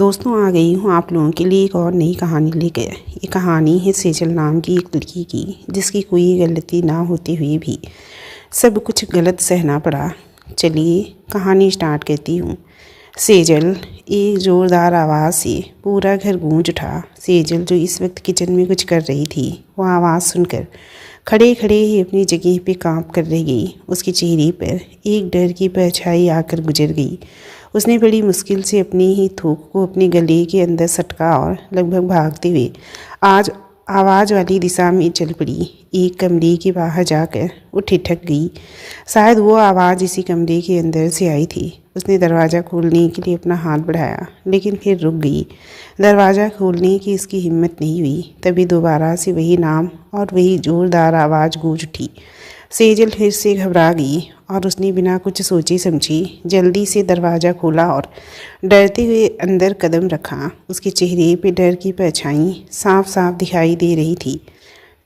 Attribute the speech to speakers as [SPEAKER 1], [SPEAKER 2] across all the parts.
[SPEAKER 1] दोस्तों, आ गई हूँ आप लोगों के लिए एक और नई कहानी लेकर। ये कहानी है सेजल नाम की एक लड़की की, जिसकी कोई गलती ना होते हुए भी सब कुछ गलत सहना पड़ा। चलिए कहानी स्टार्ट करती हूँ। सेजल। एक ज़ोरदार आवाज़ से पूरा घर गूंज उठा। सेजल, जो इस वक्त किचन में कुछ कर रही थी, वह आवाज़ सुनकर खड़े खड़े ही अपनी जगह पे कांप कर रह गई। उसके चेहरे पर एक डर की परछाई आकर गुजर गई। उसने बड़ी मुश्किल से अपनी ही थूक को अपने गले के अंदर सटका और लगभग भागते हुए आज आवाज़ वाली दिशा में चल पड़ी। एक कमरे के बाहर जाकर वो ठिठक गई। शायद वो आवाज़ इसी कमरे के अंदर से आई थी। उसने दरवाज़ा खोलने के लिए अपना हाथ बढ़ाया, लेकिन फिर रुक गई। दरवाज़ा खोलने की उसकी हिम्मत नहीं हुई। तभी दोबारा से वही नाम और वही ज़ोरदार आवाज़ गूंज उठी। सेजल फिर से घबरा गई और उसने बिना कुछ सोचे समझे जल्दी से दरवाज़ा खोला और डरते हुए अंदर कदम रखा। उसके चेहरे पे डर की परछाई साफ साफ दिखाई दे रही थी।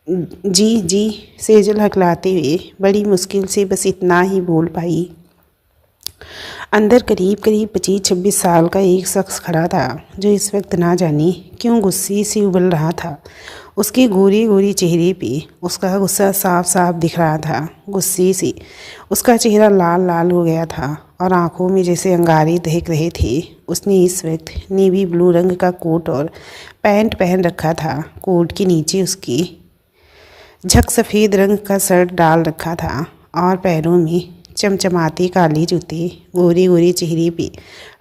[SPEAKER 1] जी जी, सेजल हकलाते हुए बड़ी मुश्किल से बस इतना ही बोल पाई। अंदर करीब करीब 25-26 साल का एक शख्स खड़ा था, जो इस वक्त ना जाने क्यों गुस्से से उबल रहा था। उसके गोरे गोरे चेहरे पे उसका गुस्सा साफ साफ दिख रहा था। गुस्से से उसका चेहरा लाल लाल हो गया था और आंखों में जैसे अंगारे दहक रहे थे। उसने इस वक्त नेवी ब्लू रंग का कोट और पैंट पहन रखा था। कोट के नीचे उसकी झक सफ़ेद रंग का शर्ट डाल रखा था और पैरों में चमचमाते काले जूते। गोरे गोरे चेहरे पे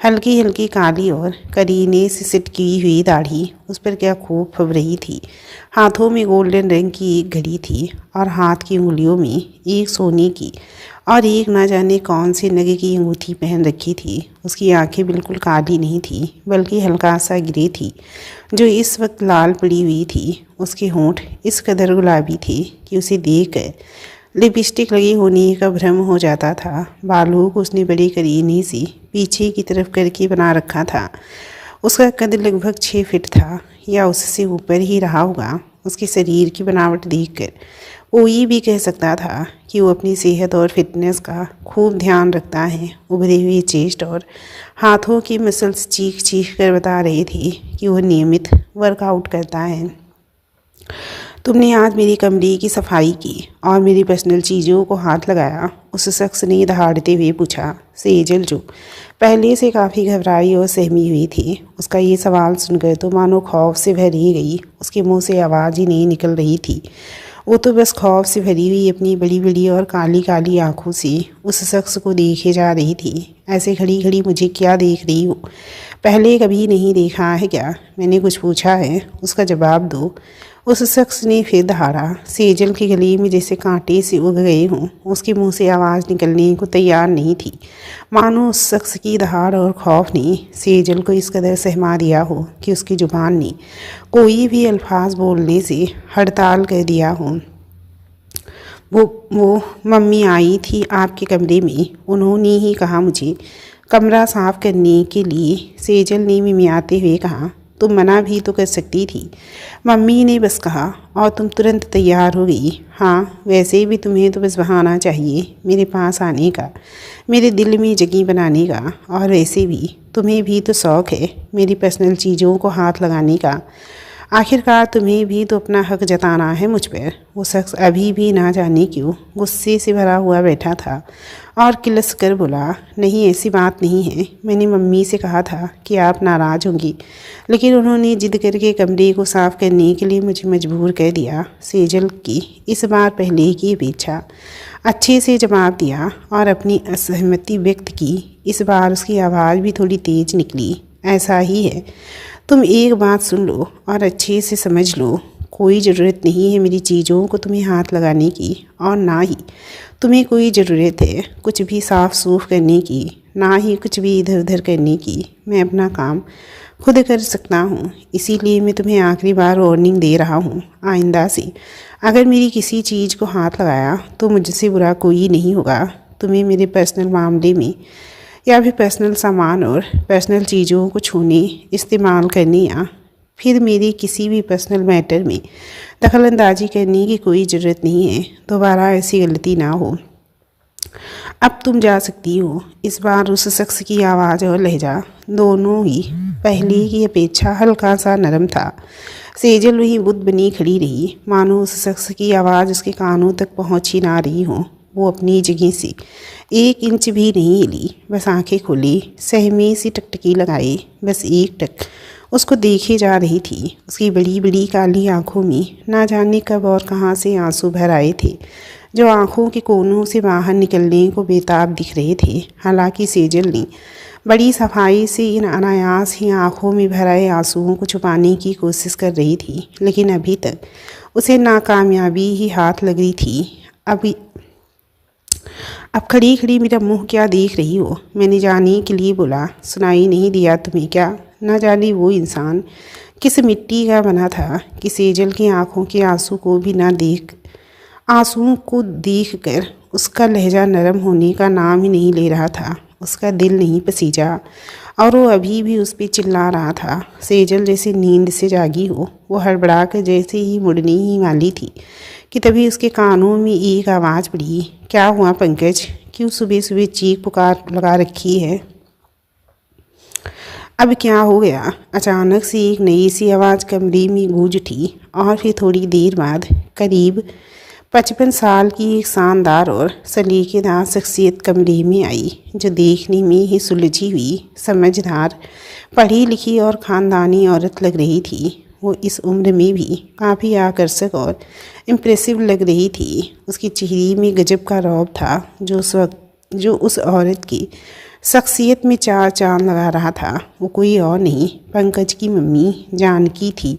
[SPEAKER 1] हल्की हल्की काली और करीने से सिटकी हुई दाढ़ी उस पर क्या खूब फब रही थी। हाथों में गोल्डन रंग की एक घड़ी थी और हाथ की उंगलियों में एक सोने की और एक ना जाने कौन से नग की अंगूठी पहन रखी थी। उसकी आंखें बिल्कुल काली नहीं थी, बल्कि हल्का सा ग्रे थी, जो इस वक्त लाल पड़ी हुई थी। उसके होंठ इस कदर गुलाबी थे कि उसे देखकर लिपस्टिक लगी होने का भ्रम हो जाता था। बालों को उसने बड़ी करीने से पीछे की तरफ करके बना रखा था। उसका कद लगभग 6 फीट था या उससे ऊपर ही रहा होगा। उसके शरीर की बनावट देखकर कोई भी कह सकता था कि वो अपनी सेहत और फिटनेस का खूब ध्यान रखता है। उभरे हुए चेस्ट और हाथों की मसल्स चीख चीख कर बता रहे थे कि वो नियमित वर्कआउट करता है। तुमने आज मेरी कमरे की सफाई की और मेरी पर्सनल चीज़ों को हाथ लगाया? उस शख्स ने दहाड़ते हुए पूछा। सेजल, जो पहले से काफ़ी घबराई और सहमी हुई थी, उसका ये सवाल सुनकर तो मानो खौफ से भरी गई। उसके मुंह से आवाज़ ही नहीं निकल रही थी। वो तो बस खौफ से भरी हुई अपनी बड़ी बड़ी और काली काली आंखों से उस शख्स को देखे जा रही थी। ऐसे खड़ी खड़ी मुझे क्या देख रही हो? पहले कभी नहीं देखा है क्या? मैंने कुछ पूछा है, उसका जवाब दो। उस शख्स ने फिर दहाड़ा। सेजल के गले में जैसे कांटे से उग गए हों। उसके मुंह से आवाज़ निकलने को तैयार नहीं थी। मानो उस शख्स की दहाड़ और खौफ ने सेजल को इस कदर सहमा दिया हो कि उसकी जुबान ने कोई भी अल्फाज बोलने से हड़ताल कर दिया हो। वो मम्मी आई थी आपके कमरे में। उन्होंने ही कहा मुझे कमरा साफ करने के लिए। सेजल ने मिमियाते हुए कहा। तुम मना भी तो कर सकती थी। मम्मी ने बस कहा और तुम तुरंत तैयार हो गई। हाँ, वैसे भी तुम्हें तो बस बहाना चाहिए मेरे पास आने का, मेरे दिल में जगह बनाने का। और वैसे भी तुम्हें भी तो शौक़ है मेरी पर्सनल चीज़ों को हाथ लगाने का। आखिरकार तुम्हें भी तो अपना हक जताना है मुझ पर। वो शख्स अभी भी ना जाने क्यों गुस्से से भरा हुआ बैठा था और किलस कर बोला, नहीं ऐसी बात नहीं है। मैंने मम्मी से कहा था कि आप नाराज़ होंगी, लेकिन उन्होंने जिद करके कमरे को साफ़ करने के लिए मुझे मजबूर कर दिया। सेजल की इस बार पहले की अपेक्षा अच्छे से जवाब दिया और अपनी असहमति व्यक्त की। इस बार उसकी आवाज़ भी थोड़ी तेज़ निकली। ऐसा ही है, तुम एक बात सुन लो और अच्छे से समझ लो। कोई ज़रूरत नहीं है मेरी चीज़ों को तुम्हें हाथ लगाने की, और ना ही तुम्हें कोई ज़रूरत है कुछ भी साफ़ सूफ करने की, ना ही कुछ भी इधर उधर करने की। मैं अपना काम खुद कर सकता हूँ। इसीलिए मैं तुम्हें आखिरी बार वार्निंग दे रहा हूँ। आइंदा से अगर मेरी किसी चीज़ को हाथ लगाया तो मुझसे बुरा कोई नहीं होगा। तुम्हें मेरे पर्सनल मामले में या फिर पर्सनल सामान और पर्सनल चीज़ों को छूने, इस्तेमाल करने या फिर मेरी किसी भी पर्सनल मैटर में दखल अंदाजी करने की कोई ज़रूरत नहीं है। दोबारा ऐसी गलती ना हो। अब तुम जा सकती हो। इस बार उस शख्स की आवाज़ और लहजा दोनों ही पहले की अपेक्षा हल्का सा नरम था। सेजल वहीं बुद्ध बनी खड़ी रही, मानो उस शख्स की आवाज़ उसके कानों तक पहुँच ही ना रही हो। वो अपनी जगह से 1 इंच भी नहीं हिली, बस आंखें खोली, सहमी सी टकटकी लगाई, बस एक टक उसको देखे जा रही थी। उसकी बड़ी बड़ी काली आंखों में ना जाने कब और कहाँ से आंसू भर आए थे, जो आंखों के कोनों से बाहर निकलने को बेताब दिख रहे थे। हालांकि सेजल ने बड़ी सफाई से इन अनायास ही आंखों में भर आए आंसुओं को छुपाने की कोशिश कर रही थी, लेकिन अभी तक उसे नाकामयाबी ही हाथ लग रही थी। अब खड़ी खड़ी मेरा मुंह क्या देख रही हो? मैंने जाने के लिए बोला। सुनाई नहीं दिया तुम्हें क्या? न जाने वो इंसान किस मिट्टी का बना था कि सेजल की आंखों के आंसुओं को देख कर उसका लहजा नरम होने का नाम ही नहीं ले रहा था। उसका दिल नहीं पसीजा और वो अभी भी उस पर चिल्ला रहा था। सेजल जैसे नींद से जागी हो। वो हड़बड़ा कर जैसे ही मुड़ने ही वाली थी कि तभी उसके कानों में एक आवाज़ पड़ी। क्या हुआ पंकज? क्यों सुबह सुबह चीख पुकार लगा रखी है? अब क्या हो गया? अचानक से एक नई सी आवाज़ कमरे में गूंज उठी और फिर थोड़ी देर बाद करीब 55 साल की एक शानदार और सलीकेदार शख्सियत कमरे में आई, जो देखने में ही सुलझी हुई, समझदार, पढ़ी लिखी और ख़ानदानी औरत लग रही थी। वो इस उम्र में भी काफ़ी आकर्षक और इम्प्रेसिव लग रही थी। उसके चेहरे में गजब का रौब था, जो उस औरत की शख्सियत में 4 चांद लगा रहा था। वो कोई और नहीं, पंकज की मम्मी जानकी थी।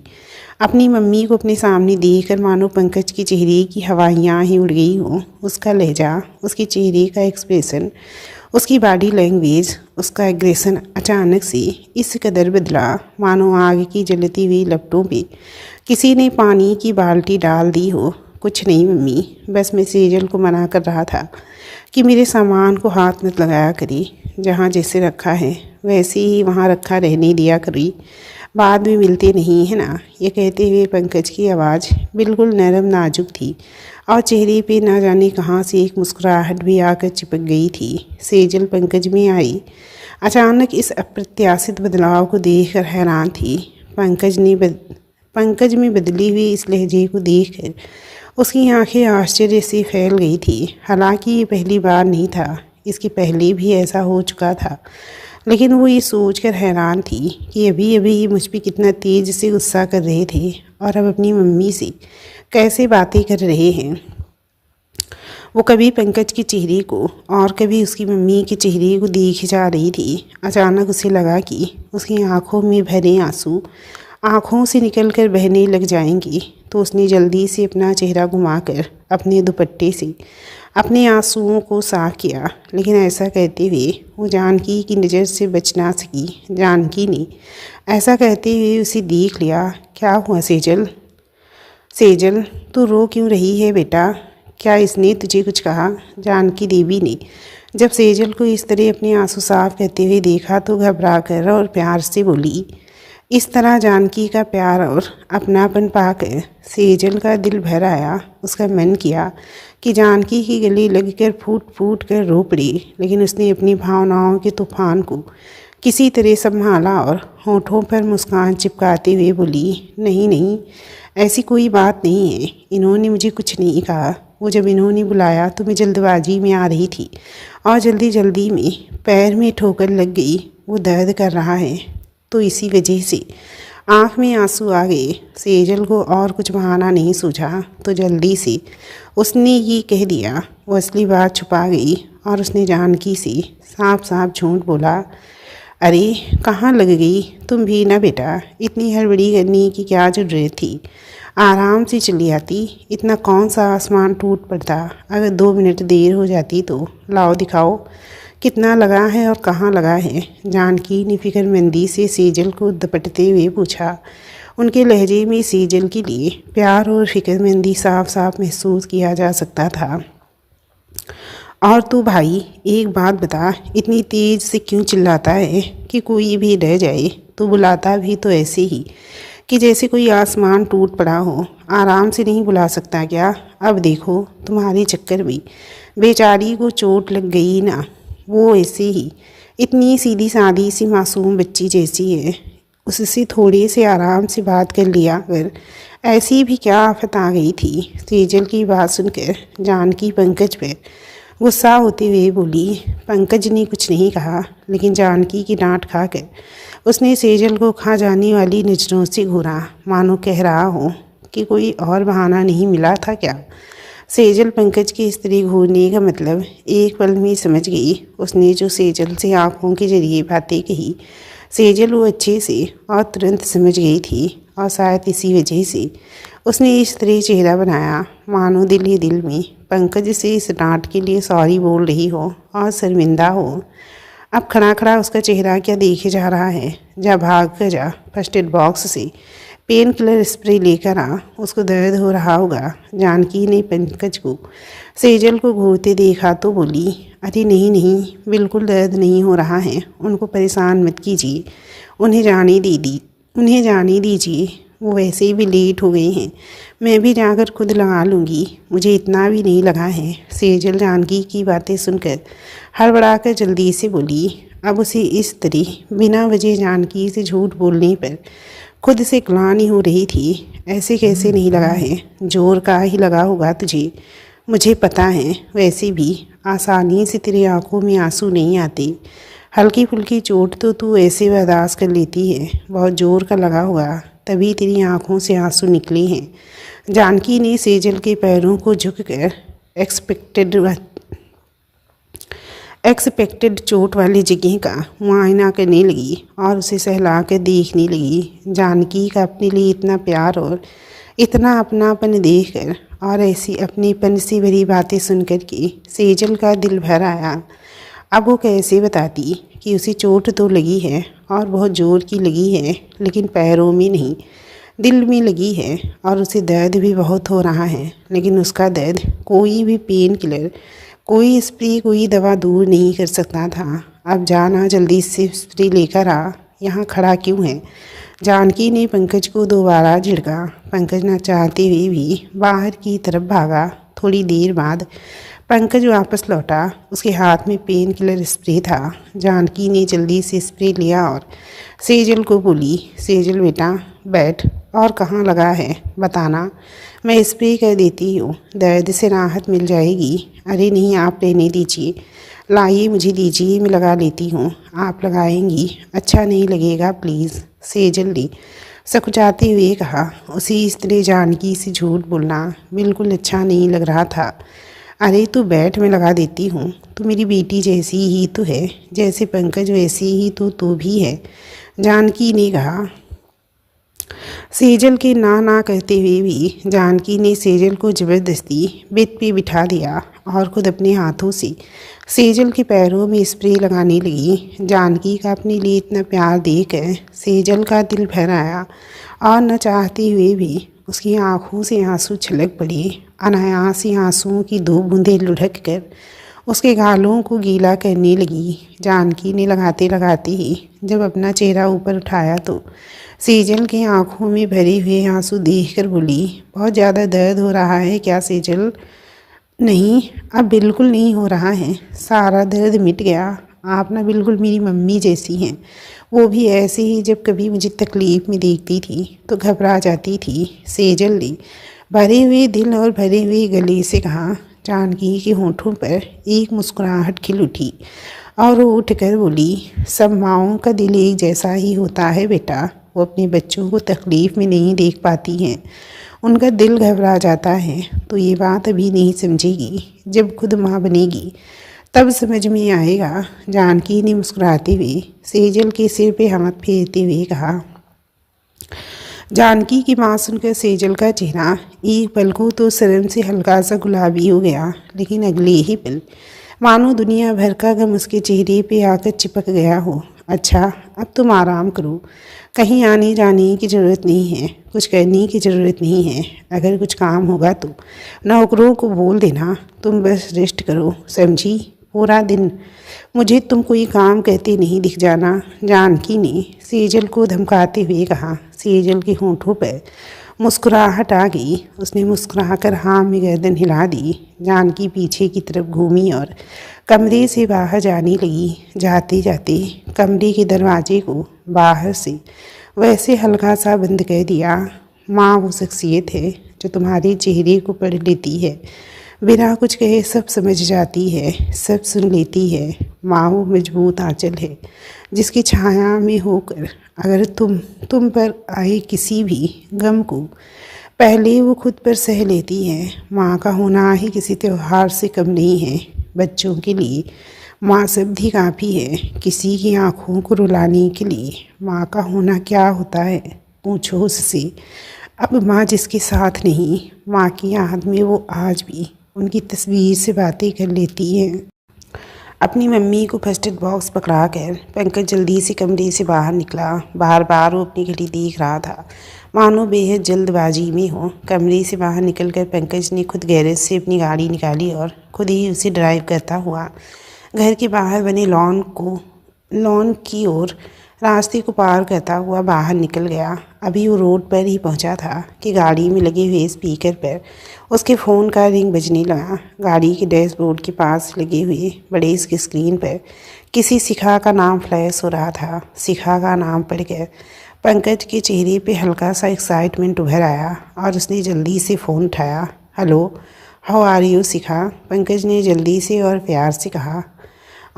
[SPEAKER 1] अपनी मम्मी को अपने सामने देखकर मानो पंकज के चेहरे की हवाइयाँ ही उड़ गई हों। उसका लहजा, उसके चेहरे का एक्सप्रेशन, उसकी बॉडी लैंग्वेज, उसका एग्रेशन अचानक से इस कदर बदला मानो आग की जलती हुई लपटों पे किसी ने पानी की बाल्टी डाल दी हो। कुछ नहीं मम्मी, बस मैं सेजल को मना कर रहा था कि मेरे सामान को हाथ मत लगाया करी। जहाँ जैसे रखा है वैसे ही वहाँ रखा रहने दिया करी, बाद में मिलते नहीं है ना। ये कहते हुए पंकज की आवाज़ बिल्कुल नरम नाजुक थी और चेहरे पे ना जाने कहाँ से एक मुस्कुराहट भी आकर चिपक गई थी। सेजल पंकज में आई। अचानक इस अप्रत्याशित बदलाव को देखकर हैरान थी। पंकज में बदली हुई इस लहजे को देखकर उसकी आंखें आश्चर्य से फैल गई थी। हालांकि ये पहली बार नहीं था, इसके पहले भी ऐसा हो चुका था, लेकिन वो ये सोचकर हैरान थी कि अभी अभी ये मुझ पर कितना तेज़ से गुस्सा कर रहे थे और अब अपनी मम्मी से कैसे बातें कर रहे हैं। वो कभी पंकज के चेहरे को और कभी उसकी मम्मी के चेहरे को देखे जा रही थी। अचानक उसे लगा कि उसकी आंखों में भरे आंसू आँखों से निकलकर बहने लग जाएंगी, तो उसने जल्दी से अपना चेहरा घुमाकर अपने दुपट्टे से अपने आंसुओं को साफ किया। लेकिन ऐसा कहते हुए वो जानकी की नज़र से बच ना सकी। जानकी ने ऐसा कहते हुए उसे देख लिया। क्या हुआ सेजल? सेजल, तू रो क्यों रही है बेटा? क्या इसने तुझे कुछ कहा? जानकी देवी ने जब सेजल को इस तरह अपने आंसू साफ करते हुए देखा तो घबरा कर और प्यार से बोली। इस तरह जानकी का प्यार और अपनापन पाकर सेजल का दिल भर आया। उसका मन किया कि जानकी की गले लगकर फूट फूट कर रो पड़ी, लेकिन उसने अपनी भावनाओं के तूफान को किसी तरह संभाला और होठों पर मुस्कान चिपकाते हुए बोली, नहीं नहीं, ऐसी कोई बात नहीं है। इन्होंने मुझे कुछ नहीं कहा। वो जब इन्होंने बुलाया तो मैं जल्दबाजी में आ रही थी और जल्दी जल्दी में पैर में ठोकर लग गई। वो दर्द कर रहा है, तो इसी वजह से आँख में आंसू आ गए। सेजल को और कुछ बहाना नहीं सूझा, तो जल्दी से उसने ये कह दिया। वो असली बात छुपा गई और उसने जानकी से साफ साफ झूठ बोला। अरे कहाँ लग गई तुम भी ना बेटा, इतनी हड़बड़ी करने की क्या ज़रूरत थी? आराम से चली आती। इतना कौन सा आसमान टूट पड़ता? अगर 2 मिनट देर हो जाती तो। लाओ दिखाओ कितना लगा है और कहाँ लगा है? जानकी ने फिक्रमंदी से सेजल को दपटते हुए पूछा। उनके लहजे में सेजल के लिए प्यार और फिक्रमंदी साफ साफ महसूस किया जा सकता था। और तू भाई एक बात बता, इतनी तेज़ से क्यों चिल्लाता है कि कोई भी रह जाए? तू बुलाता भी तो ऐसे ही कि जैसे कोई आसमान टूट पड़ा हो। आराम से नहीं बुला सकता क्या? अब देखो तुम्हारे चक्कर में बेचारी को चोट लग गई ना। वो ऐसे ही इतनी सीधी सादी सी मासूम बच्ची जैसी है, उससे थोड़े से आराम से बात कर लिया कर। ऐसी भी क्या आफत आ गई थी? सेजल की बात सुनकर जानकी पंकज पर गुस्सा होते हुए बोली। पंकज ने कुछ नहीं कहा, लेकिन जानकी की डांट खाकर उसने सेजल को खा जाने वाली नज़रों से घूरा, मानो कह रहा हो कि कोई और बहाना नहीं मिला था क्या। सेजल पंकज के इस तरह घूरने का मतलब एक पल में समझ गई। उसने जो सेजल से आंखों के जरिए बातें कही, सेजल वो अच्छे से और तुरंत समझ गई थी, और शायद इसी वजह से उसने इस तरह चेहरा बनाया मानो दिल ही दिल में पंकज से इस डांट के लिए सॉरी बोल रही हो और शर्मिंदा हो। अब खड़ा खड़ा उसका चेहरा क्या देखे जा रहा है? जा भाग कर जा फर्स्ट एड बॉक्स से पेन किलर स्प्रे लेकर आ, उसको दर्द हो रहा होगा। जानकी ने पंकज को सेजल को घूरते देखा तो बोली, अरे नहीं नहीं, बिल्कुल दर्द नहीं हो रहा है, उनको परेशान मत कीजिए, उन्हें जाने दीजिए, वो वैसे भी लेट हो गए हैं, मैं भी जाकर खुद लगा लूँगी, मुझे इतना भी नहीं लगा है। सेजल जानकी की बातें सुनकर हड़बड़ाकर जल्दी से बोली। अब उसे इस तरह बिना वजह जानकी से झूठ बोलने पर खुद से ग्लानि हो रही थी। ऐसे कैसे नहीं लगा है? जोर का ही लगा होगा तुझे, मुझे पता है। वैसे भी आसानी से तेरी आंखों में आंसू नहीं आते। हल्की फुल्की चोट तो तू ऐसे बर्दाश्त कर लेती है, बहुत जोर का लगा होगा, तभी तेरी आंखों से आंसू निकले हैं। जानकी ने सेजल के पैरों को झुककर एक्सपेक्टेड चोट वाली जगह का मुआयना करने लगी और उसे सहला कर देखने लगी। जानकी का अपने लिए इतना प्यार और इतना अपनापन देखकर और ऐसी अपनेपन से भरी बातें सुनकर के सेजल का दिल भर आया। अब वो कैसे बताती कि उसे चोट तो लगी है और बहुत ज़ोर की लगी है, लेकिन पैरों में नहीं, दिल में लगी है, और उसे दर्द भी बहुत हो रहा है। लेकिन उसका दर्द कोई भी पेन किलर, कोई स्प्रे, कोई दवा दूर नहीं कर सकता था। अब जाना, जल्दी से स्प्रे लेकर आ, यहाँ खड़ा क्यों है? जानकी ने पंकज को दोबारा झिड़का। पंकज न चाहते हुए भी बाहर की तरफ भागा। थोड़ी देर बाद पंकज वापस लौटा। उसके हाथ में पेन किलर स्प्रे था। जानकी ने जल्दी से स्प्रे लिया और सेजल को बोली, सेजल बेटा बैठ, और कहाँ लगा है बताना, मैं स्प्रे कर देती हूँ, दर्द से राहत मिल जाएगी। अरे नहीं, आप रहने दीजिए, लाइए मुझे दीजिए, मैं लगा लेती हूँ। आप लगाएंगी? अच्छा नहीं लगेगा प्लीज़, सेजल ने सकुचाते हुए कहा। उसे इस तरह जानकी से झूठ बोलना बिल्कुल अच्छा नहीं लग रहा था। अरे तू बैठ, मैं लगा देती हूँ, तू मेरी बेटी जैसी ही तो है, जैसे पंकज वैसी ही तो तू भी है, जानकी ने कहा। सेजल के ना कहते हुए भी जानकी ने सेजल को ज़बरदस्ती बेड पे बिठा दिया और खुद अपने हाथों से सेजल के पैरों में स्प्रे लगाने लगी। जानकी का अपने लिए इतना प्यार देखकर सेजल का दिल भर आया और न चाहते हुए भी उसकी आंखों से आंसू छलक पड़े। अनायास ही आंसुओं की दो बूंदें लुढ़क कर उसके गालों को गीला करने लगी। जानकी ने लगाते लगाते ही जब अपना चेहरा ऊपर उठाया तो सेजल की आंखों में भरे हुए आंसू देखकर बोली, बहुत ज़्यादा दर्द हो रहा है क्या सेजल? नहीं, अब बिल्कुल नहीं हो रहा है, सारा दर्द मिट गया। आप ना बिल्कुल मेरी मम्मी जैसी हैं, वो भी ऐसे ही जब कभी मुझे तकलीफ़ में देखती थी तो घबरा जाती थी, सेजल ने भरे हुए दिल और भरे हुए गले से कहा। जानकी के होठों पर एक मुस्कुराहट खिल उठी और वो उठकर बोली, सब माँओं का दिल एक जैसा ही होता है बेटा, वो अपने बच्चों को तकलीफ़ में नहीं देख पाती हैं, उनका दिल घबरा जाता है। तो ये बात अभी नहीं समझेगी, जब खुद माँ बनेगी तब समझ में आएगा। जानकी ने मुस्कुराते हुए सेजल के सिर पे हाथ फेरते हुए कहा। जानकी की बात सुनकर सेजल का चेहरा एक पल को तो शर्म से हल्का सा गुलाबी हो गया, लेकिन अगले ही पल मानो दुनिया भर का गम उसके चेहरे पे आकर चिपक गया हो। अच्छा, अब तुम आराम करो, कहीं आने जाने की ज़रूरत नहीं है, कुछ करने की ज़रूरत नहीं है। अगर कुछ काम होगा तो नौकरों को बोल देना, तुम बस रेस्ट करो, समझी? पूरा दिन मुझे तुम कोई काम कहते नहीं दिख जाना, जानकी ने सेजल को धमकाते हुए कहा। सेजल के होंठों पर मुस्कुराहट आ गई। उसने मुस्कुराकर हाँ में गर्दन हिला दी। जानकी पीछे की तरफ घूमी और कमरे से बाहर जाने लगी। जाते जाते कमरे के दरवाजे को बाहर से वैसे हल्का सा बंद कर दिया। माँ वो शख्सियत है जो तुम्हारे चेहरे को पढ़ लेती है, बिना कुछ कहे सब समझ जाती है, सब सुन लेती है। माँ वो मजबूत आंचल है जिसकी छाया में होकर अगर तुम पर आए किसी भी गम को पहले वो खुद पर सह लेती है। माँ का होना ही किसी त्योहार से कम नहीं है। बच्चों के लिए माँ शब्द ही काफ़ी है। किसी की आँखों को रुलाने के लिए माँ का होना क्या होता है पूछो उससे। अब माँ जिसके साथ नहीं, माँ की याद में वो आज भी उनकी तस्वीर से बातें कर लेती है। अपनी मम्मी को फर्स्ट एड बॉक्स पकड़ा कर पंकज जल्दी से कमरे से बाहर निकला। बार बार वो अपनी घड़ी देख रहा था, मानो बेहद जल्दबाजी में हो। कमरे से बाहर निकलकर पंकज ने खुद गैरेज से अपनी गाड़ी निकाली और खुद ही उसे ड्राइव करता हुआ घर के बाहर बने लॉन की ओर रास्ते को पार करता हुआ बाहर निकल गया। अभी वो रोड पर ही पहुंचा था कि गाड़ी में लगे हुए स्पीकर पर उसके फ़ोन का रिंग बजने लगा। गाड़ी के डैशबोर्ड के पास लगे हुए बड़े इसकी स्क्रीन पर किसी शिखा का नाम फ्लैश हो रहा था। शिखा का नाम पढ़कर पंकज के चेहरे पे हल्का सा एक्साइटमेंट उभर आया और उसने जल्दी से फ़ोन उठाया। हेलो, हाउ आर यू शिखा? पंकज ने जल्दी से और प्यार से कहा।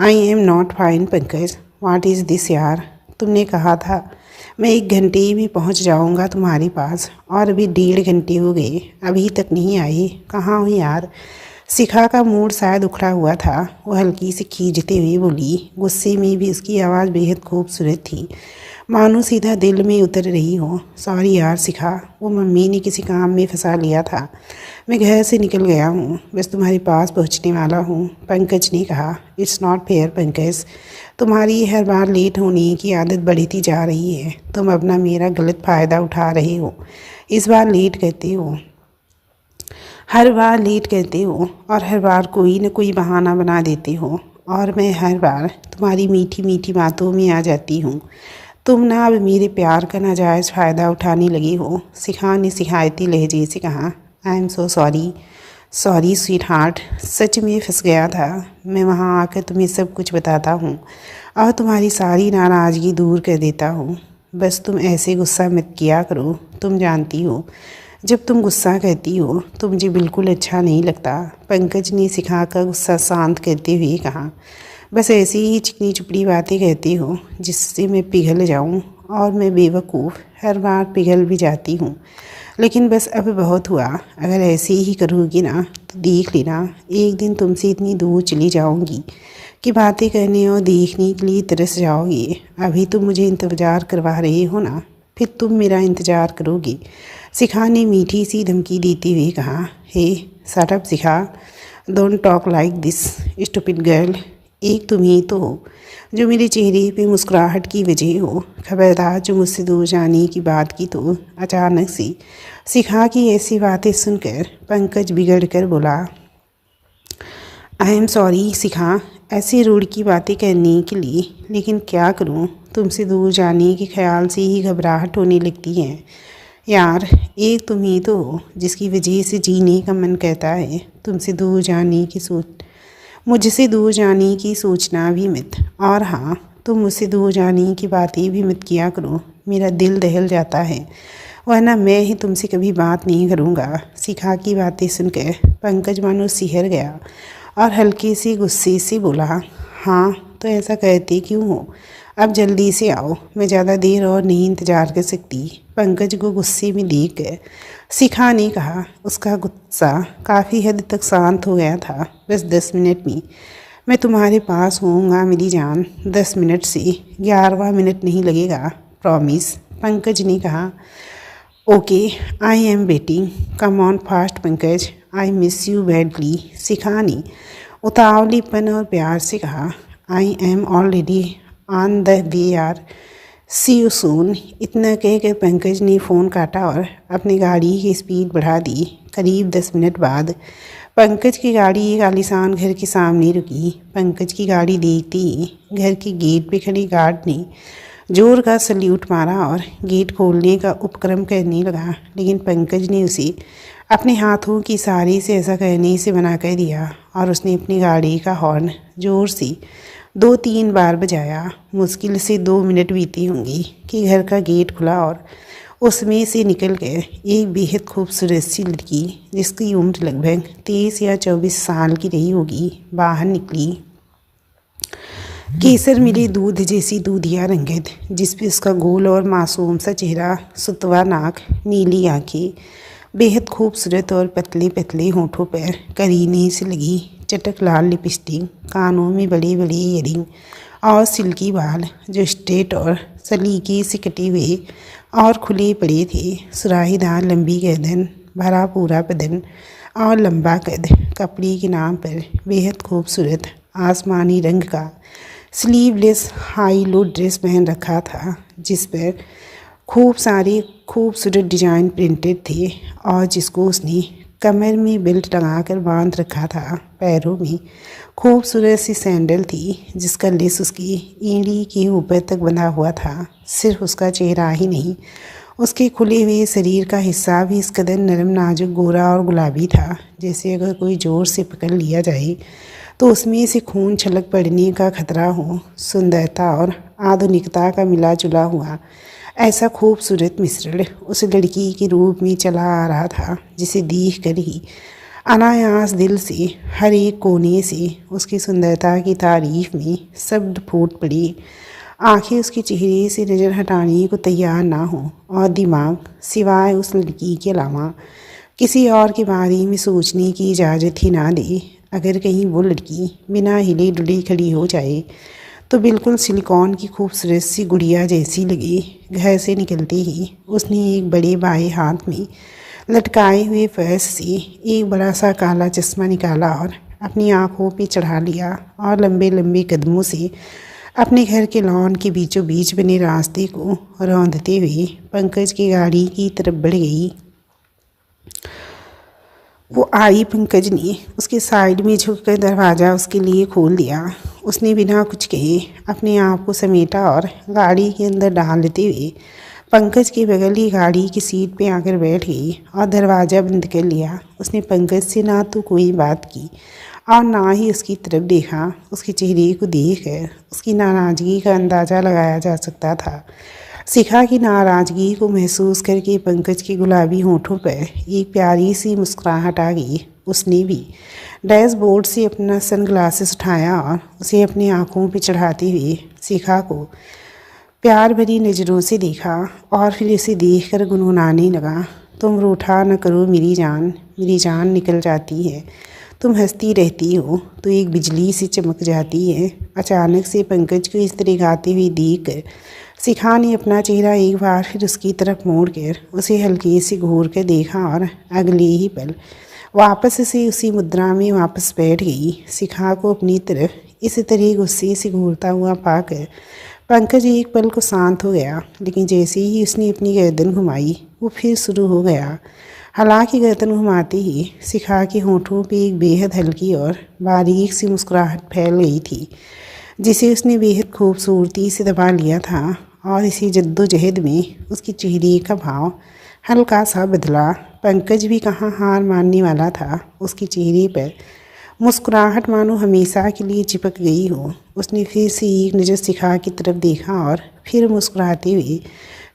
[SPEAKER 1] I am not fine Pankaj, what is this यार? तुमने कहा था मैं 1 घंटे में पहुंच जाऊंगा तुम्हारे पास और अभी 1.5 घंटे हो गए, अभी तक नहीं आई। कहाँ हो यार? शिखा का मूड शायद उखड़ा हुआ था। वो हल्की से खींचते हुए बोली। गुस्से में भी उसकी आवाज़ बेहद खूबसूरत थी, मानो सीधा दिल में उतर रही हो। सॉरी यार शिखा, वो मम्मी ने किसी काम में फंसा लिया था। मैं घर से निकल गया हूँ, बस तुम्हारे पास पहुँचने वाला हूँ, पंकज ने कहा। इट्स नॉट फेयर पंकज, तुम्हारी हर बार लेट होने की आदत बढ़ती जा रही है। तुम अपना मेरा गलत फ़ायदा उठा रहे हो। इस बार लेट करते हो, हर बार लेट करते हो और हर बार कोई न कोई बहाना बना देते हो और मैं हर बार तुम्हारी मीठी मीठी बातों में आ जाती हूँ। तुम ना अब मेरे प्यार का नाजायज़ फ़ायदा उठाने लगी हो, शिखा ने सिखायती लहजे से कहा। I am so sorry sweetheart, सच में फंस गया था। मैं वहाँ आकर तुम्हें सब कुछ बताता हूँ और तुम्हारी सारी नाराज़गी दूर कर देता हूँ। बस तुम ऐसे गुस्सा मत किया करो। तुम जानती हो जब तुम गुस्सा करती हो तो मुझे बिल्कुल अच्छा नहीं लगता, पंकज ने शिखा का गुस्सा शांत करते हुए कहा। बस ऐसी ही चिकनी चुपड़ी बातें कहती हो जिससे मैं पिघल जाऊं और मैं बेवकूफ़ हर बार पिघल भी जाती हूँ। लेकिन बस अब बहुत हुआ, अगर ऐसे ही करोगी ना तो देख लेना एक दिन तुमसे इतनी दूर चली जाऊंगी कि बातें करने और देखने के लिए तरस जाओगे। अभी तुम मुझे इंतज़ार करवा रहे हो ना, फिर तुम मेरा इंतज़ार करोगे, शिखा ने मीठी सी धमकी देते हुए कहा। Hey shut up Shikha, don't talk like this stupid girl. एक तुम ही तो हो जो मेरे चेहरे पे मुस्कुराहट की वजह हो। खबरदार जो मुझसे दूर जाने की बात की तो अचानक से शिखा की ऐसी बातें सुनकर पंकज बिगड़ कर बोला। आई एम सॉरी शिखा, ऐसी रूढ़ की बातें करने के लिए, लेकिन क्या करूं, तुमसे दूर जाने के ख्याल से ही घबराहट होने लगती है। यार एक तुम ही तो हो जिसकी वजह से जीने का मन कहता है। तुमसे दूर जाने की मुझसे दूर जाने की सोचना भी मत। और हाँ, तुम मुझसे दूर जाने की बातें भी मत किया करो, मेरा दिल दहल जाता है, वरना मैं ही तुमसे कभी बात नहीं करूँगा। शिखा की बातें सुनकर पंकज मानो सिहर गया और हल्के से गुस्से से बोला। हाँ तो ऐसा कहते क्यों हो? अब जल्दी से आओ, मैं ज़्यादा देर और नहीं इंतज़ार कर सकती, पंकज को गुस्से में देख कर शिखा ने कहा। उसका गुस्सा काफ़ी हद तक शांत हो गया था। बस 10 मिनट में मैं तुम्हारे पास होऊंगा मेरी जान, 10 मिनट से 11वां मिनट नहीं लगेगा, प्रॉमिस, पंकज ने कहा। Okay, I am waiting, come on fast Pankaj, I miss you badly, Shikha ने उतावलीपन और प्यार से कहा। I am already on the way यार, सी यू सून। इतना कहकर पंकज ने फ़ोन काटा और अपनी गाड़ी की स्पीड बढ़ा दी। करीब 10 मिनट बाद पंकज की गाड़ी एक आलीशान घर के सामने रुकी। पंकज की गाड़ी देखते ही घर के गेट पे खड़े गार्ड ने जोर का सल्यूट मारा और गेट खोलने का उपक्रम करने लगा, लेकिन पंकज ने उसे अपने हाथों की इशारे से ऐसा करने से मना कर दिया और उसने अपनी गाड़ी का हॉर्न जोर से 2-3 बार बजाया। मुश्किल से 2 मिनट बीते होंगे कि घर का गेट खुला और उसमें से निकल कर एक बेहद खूबसूरत सी लड़की, जिसकी उम्र लगभग 23 या 24 साल की रही होगी, बाहर निकली। केसर मिले दूध जैसी दूधिया रंगत, जिसपे उसका गोल और मासूम सा चेहरा, सुतवा नाक, नीली आंखें, बेहद खूबसूरत और पतले पतले होठों पर करीने से लगी चटक लाल लिपस्टिक, कानों में बड़े बड़े ईयरिंग और सिल्की बाल जो स्ट्रेट और सलीके से कटे हुए और खुले पड़े थे। सुराहीदार लंबी गर्दन, भरा पूरा बदन और लंबा कद। कपड़े के नाम पर बेहद खूबसूरत आसमानी रंग का स्लीवलेस हाई लो ड्रेस पहन रखा था, जिस पर खूब सारे खूबसूरत डिजाइन प्रिंटेड थे और जिसको उसने कमर में बेल्ट लगाकर बांध रखा था। पैरों में खूबसूरत सी सैंडल थी, जिसका लेस उसकी एड़ी के ऊपर तक बंधा हुआ था। सिर्फ उसका चेहरा ही नहीं, उसके खुले हुए शरीर का हिस्सा भी इस कदर नरम, नाजुक, गोरा और गुलाबी था, जैसे अगर कोई जोर से पकड़ लिया जाए तो उसमें से खून छलक पड़ने का खतरा हो। सुंदरता और आधुनिकता का मिला जुला हुआ ऐसा खूबसूरत मिश्रण उस लड़की के रूप में चला आ रहा था, जिसे देख कर ही अनायास दिल से हर एक कोने से उसकी सुंदरता की तारीफ में शब्द फूट पड़ी। आंखें उसके चेहरे से नज़र हटाने को तैयार ना हो और दिमाग सिवाय उस लड़की के अलावा किसी और के बारे में सोचने की इजाज़त ही ना दे। अगर कहीं वो लड़की बिना हिले डुले खड़ी हो जाए तो बिल्कुल सिलिकॉन की खूबसूरत सी गुड़िया जैसी लगी। घर से निकलते ही उसने एक बड़े बाएं हाथ में लटकाए हुए पर्स से एक बड़ा सा काला चश्मा निकाला और अपनी आंखों पे चढ़ा लिया और लंबे लंबे कदमों से अपने घर के लॉन के बीचों बीच बने रास्ते को रौंदते हुए पंकज की गाड़ी की तरफ बढ़ गई। वो आई। पंकज ने उसके साइड में झुककर दरवाज़ा उसके लिए खोल दिया। उसने बिना कुछ कहे अपने आप को समेटा और गाड़ी के अंदर डाल देते हुए पंकज के बगल ही गाड़ी की सीट पे आकर बैठ गई और दरवाज़ा बंद कर लिया। उसने पंकज से ना तो कोई बात की और ना ही उसकी तरफ देखा। उसके चेहरे को देखकर उसकी नाराज़गी का अंदाज़ा लगाया जा सकता था। शिखा की नाराज़गी को महसूस करके पंकज के गुलाबी होठों पर एक प्यारी सी मुस्कुराहट आ गई। उसने भी डैशबोर्ड से अपना सनग्लासेस उठाया और उसे अपनी आंखों पर चढ़ाते हुए शिखा को प्यार भरी नज़रों से देखा और फिर उसे देखकर गुनगुनाने लगा, तुम रूठा न करो मेरी जान निकल जाती है। तुम हंसती रहती हो तो एक बिजली सी चमक जाती है। अचानक से पंकज को इस तरह गाते हुए देखकर शिखा ने अपना चेहरा एक बार फिर उसकी तरफ मोड़कर उसे हल्के से घूर कर देखा और अगले ही पल वापस से उसी मुद्रा में वापस बैठ गई। शिखा को अपनी तरफ इस तरह गुस्से से घूरता हुआ पाकर पंकज एक पल को शांत हो गया, लेकिन जैसे ही उसने अपनी गर्दन घुमाई वो फिर शुरू हो गया। हालांकि गर्दन घुमाते ही शिखा के होठों पे एक बेहद हल्की और बारीक सी मुस्कुराहट फैल गई थी, जिसे उसने बेहद खूबसूरती से दबा लिया था और इसी जद्दोजहद में उसके चेहरे का भाव हल्का सा बदला। पंकज भी कहाँ हार मानने वाला था। उसके चेहरे पर मुस्कुराहट मानो हमेशा के लिए चिपक गई हो। उसने फिर से एक नज़र शिखा की तरफ देखा और फिर मुस्कुराते हुए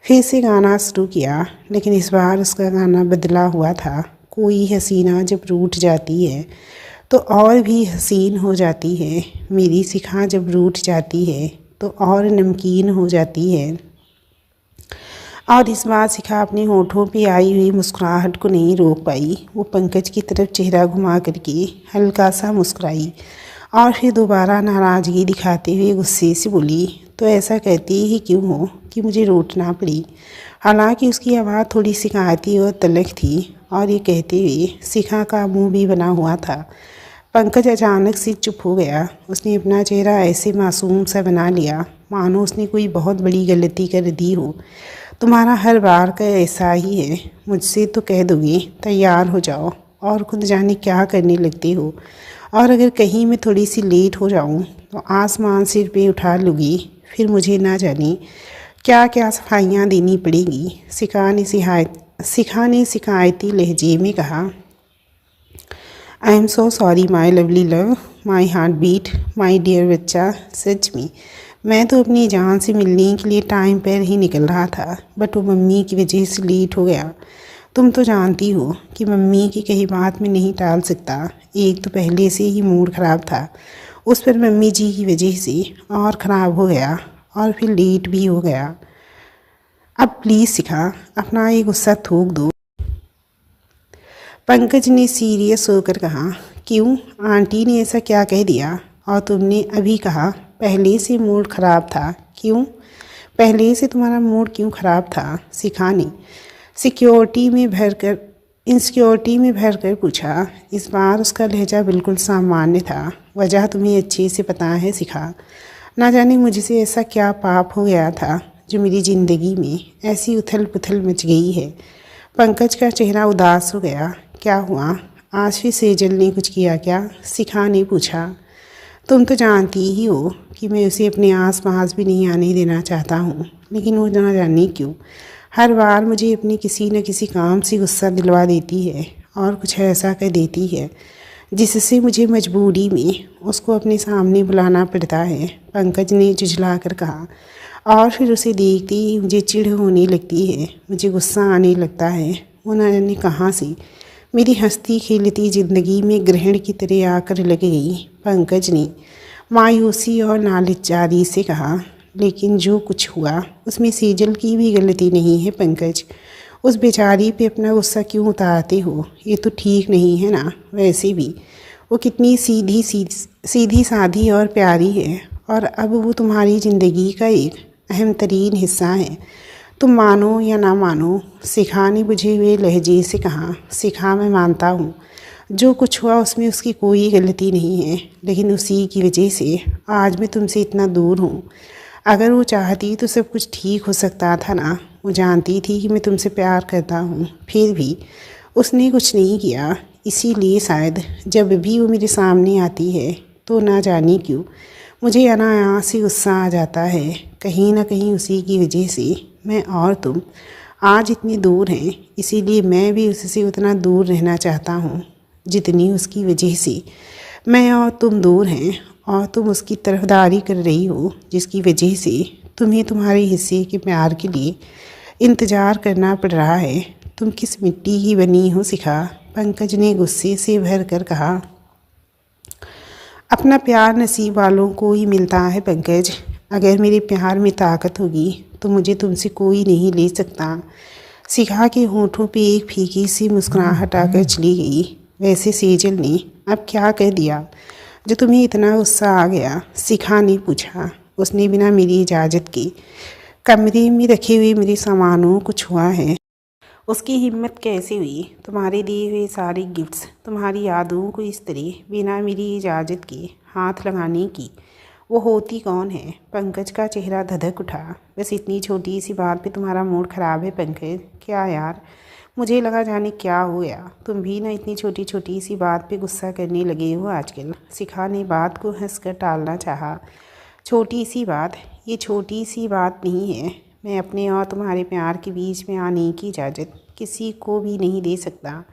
[SPEAKER 1] फिर से गाना शुरू किया, लेकिन इस बार उसका गाना बदला हुआ था। कोई हसीना जब रूठ जाती है तो और भी हसीन हो जाती है। मेरी शिखा जब रूठ जाती है तो और नमकीन हो जाती है। और इस बार शिखा अपने होठों पे आई हुई मुस्कुराहट को नहीं रोक पाई। वो पंकज की तरफ चेहरा घुमा करके हल्का सा मुस्कुराई और फिर दोबारा नाराज़गी दिखाते हुए गुस्से से बोली, तो ऐसा कहती ही क्यों हो कि मुझे रूठना पड़ी। हालांकि उसकी आवाज़ थोड़ी शिकायती और तल्ख थी और ये कहते हुए शिखा का मुंह भी बना हुआ था। पंकज अचानक से चुप हो गया। उसने अपना चेहरा ऐसे मासूम सा बना लिया मानो उसने कोई बहुत बड़ी गलती कर दी हो। तुम्हारा हर बार का ऐसा ही है, मुझसे तो कह दोगे तैयार हो जाओ और खुद जाने क्या करने लगते हो। और अगर कहीं मैं थोड़ी सी लेट हो जाऊं तो आसमान सिर पे उठा लूँगी, फिर मुझे ना जाने क्या क्या सफाइयाँ देनी पड़ेगी। शिखा ने शिकायती लहजे में कहा, I am so sorry my lovely love, my heartbeat, my dear बच्चा। सच में मैं तो अपनी जान से मिलने के लिए टाइम पर ही निकल रहा था, बट वो मम्मी की वजह से लेट हो गया। तुम तो जानती हो कि मम्मी की कही बात में नहीं टाल सकता। एक तो पहले से ही मूड ख़राब था, उस पर मम्मी जी की वजह से और ख़राब हो गया, और फिर लेट भी हो गया। अब प्लीज़ शिखा अपना ये गुस्सा थूक दो। पंकज ने सीरियस होकर कहा, क्यों, आंटी ने ऐसा क्या कह दिया? और तुमने अभी कहा पहले से मूड ख़राब था। क्यों पहले से तुम्हारा मूड क्यों ख़राब था? शिखा ने इनसिक्योरिटी में भरकर पूछा। इस बार उसका लहजा बिल्कुल सामान्य था। वजह तुम्हें अच्छे से पता है शिखा। ना जाने मुझसे ऐसा क्या पाप हो गया था जो मेरी ज़िंदगी में ऐसी उथल पुथल मच गई है। पंकज का चेहरा उदास हो गया। क्या हुआ, आज फिर सेजल ने कुछ किया क्या? शिखा ने पूछा। तुम तो जानती ही हो कि मैं उसे अपने आस पास भी नहीं आने देना चाहता हूँ, लेकिन वो ना जाने क्यों हर बार मुझे अपने किसी न किसी काम से गुस्सा दिलवा देती है और कुछ ऐसा कह देती है जिससे मुझे मजबूरी में उसको अपने सामने बुलाना पड़ता है। पंकज ने झुझला कर कहा। और फिर उसे देखते ही मुझे चिढ़ होने लगती है, मुझे गुस्सा आने लगता है। वो न जाने कहाँ से मेरी हंसती खेलती ज़िंदगी में ग्रहण की तरह आकर लग गई। पंकज ने मायूसी और नालिचारी से कहा, लेकिन जो कुछ हुआ उसमें सेजल की भी गलती नहीं है पंकज। उस बेचारी पे अपना गुस्सा क्यों उतारते हो? ये तो ठीक नहीं है ना। वैसे भी वो कितनी सीधी साधी और प्यारी है, और अब वो तुम्हारी ज़िंदगी का एक अहम तरीन हिस्सा है। तुम मानो या ना मानो। शिखा ने बुझे हुए लहजे से कहा। शिखा, मैं मानता हूँ जो कुछ हुआ उसमें उसकी कोई गलती नहीं है, लेकिन उसी की वजह से आज मैं तुमसे इतना दूर हूँ। अगर वो चाहती तो सब कुछ ठीक हो सकता था ना। वो जानती थी कि मैं तुमसे प्यार करता हूँ, फिर भी उसने कुछ नहीं किया। इसीलिए शायद जब भी वो मेरे सामने आती है तो ना जाने क्यों मुझे अनायास से गुस्सा आ जाता है। कहीं ना कहीं उसी की वजह से मैं और तुम आज इतनी दूर हैं। इसीलिए मैं भी उससे उतना दूर रहना चाहता हूँ जितनी उसकी वजह से मैं और तुम दूर हैं। और तुम उसकी तरफदारी कर रही हो जिसकी वजह से तुम्हें तुम्हारे हिस्से के प्यार के लिए इंतज़ार करना पड़ रहा है। तुम किस मिट्टी की बनी हो शिखा? पंकज ने गुस्से से भर कर कहा। अपना प्यार नसीब वालों को ही मिलता है पंकज। अगर मेरे प्यार में ताकत होगी तो मुझे तुमसे कोई नहीं ले सकता। शिखा के होठों पे एक फीकी सी मुस्कुराहट आकर चली गई। वैसे सेजल ने अब क्या कह दिया जो तुम्हें इतना गुस्सा आ गया? शिखा ने पूछा। उसने बिना मेरी इजाज़त के कमरे में रखे हुए मेरे सामानों को छुआ है। उसकी हिम्मत कैसे हुई तुम्हारे दिए हुए सारे गिफ्ट्स, तुम्हारी यादों को इस तरह बिना मेरी इजाज़त के हाथ लगाने की? वो होती कौन है? पंकज का चेहरा धधक उठा। बस इतनी छोटी सी बात पे तुम्हारा मूड ख़राब है पंकज? क्या यार, मुझे लगा जाने क्या हो गया। तुम भी ना इतनी छोटी छोटी सी बात पे गुस्सा करने लगे हो आजकल। शिखा ने बात को हंसकर टालना चाहा। छोटी सी बात? ये छोटी सी बात नहीं है। मैं अपने और तुम्हारे प्यार के बीच में आने की इजाज़त किसी को भी नहीं दे सकता,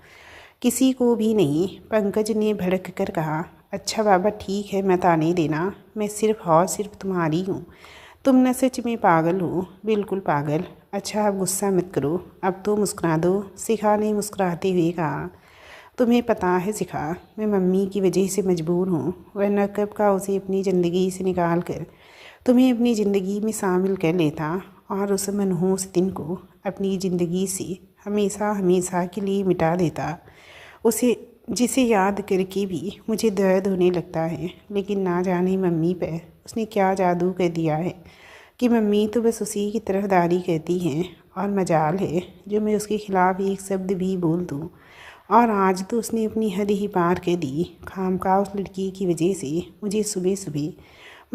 [SPEAKER 1] किसी को भी नहीं। पंकज ने भड़क कर कहा। अच्छा बाबा ठीक है, मत आने देना। मैं सिर्फ़ और सिर्फ तुम्हारी हूँ। तुम न सच में पागल हो, बिल्कुल पागल। अच्छा अब गुस्सा मत करो, अब तो मुस्कुरा दो। शिखा ने मुस्कुराते हुए कहा। तुम्हें पता है शिखा, मैं मम्मी की वजह से मजबूर हूँ, वरना कब का उसे अपनी ज़िंदगी से निकाल कर तुम्हें अपनी ज़िंदगी में शामिल कर लेता और उस मनहूस दिन को अपनी ज़िंदगी से हमेशा हमेशा के लिए मिटा देता। उसे जिसे याद करके भी मुझे दर्द होने लगता है। लेकिन ना जाने मम्मी पर उसने क्या जादू कर दिया है कि मम्मी तो बस उसी की तरफदारी कहती हैं, और मजाल है जो मैं उसके ख़िलाफ़ एक शब्द भी बोल दूँ। और आज तो उसने अपनी हद ही पार कर दी। खामखा उस लड़की की वजह से मुझे सुबह सुबह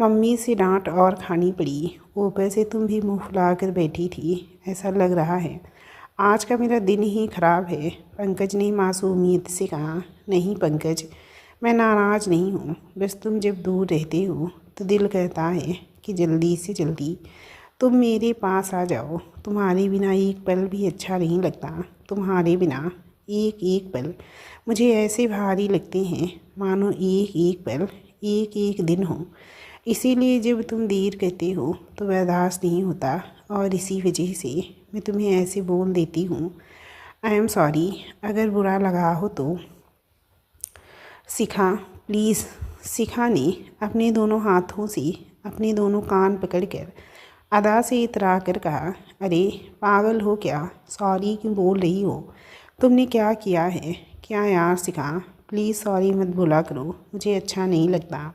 [SPEAKER 1] मम्मी से डांट और खानी पड़ी। ऊपर से तुम भी मुँह फुला कर बैठी थी। ऐसा लग रहा है आज का मेरा दिन ही ख़राब है, पंकज ने मासूमियत से कहा। नहीं पंकज, मैं नाराज़ नहीं हूँ, बस तुम जब दूर रहते हो तो दिल कहता है कि जल्दी से जल्दी तुम मेरे पास आ जाओ। तुम्हारे बिना एक पल भी अच्छा नहीं लगता। तुम्हारे बिना एक एक पल मुझे ऐसे भारी लगते हैं मानो एक एक पल एक एक दिन हो। इसीलिए जब तुम देर कहते हो तो बर्दाश्त नहीं होता और इसी वजह से मैं तुम्हें ऐसे बोल देती हूँ। आई एम सॉरी, अगर बुरा लगा हो तो। शिखा प्लीज़। शिखा ने अपने दोनों हाथों से अपने दोनों कान पकड़कर अदा से इतरा कर कहा, अरे पागल हो क्या, सॉरी क्यों बोल रही हो? तुमने क्या किया है? क्या यार शिखा, प्लीज़ सॉरी मत बोला करो, मुझे अच्छा नहीं लगता।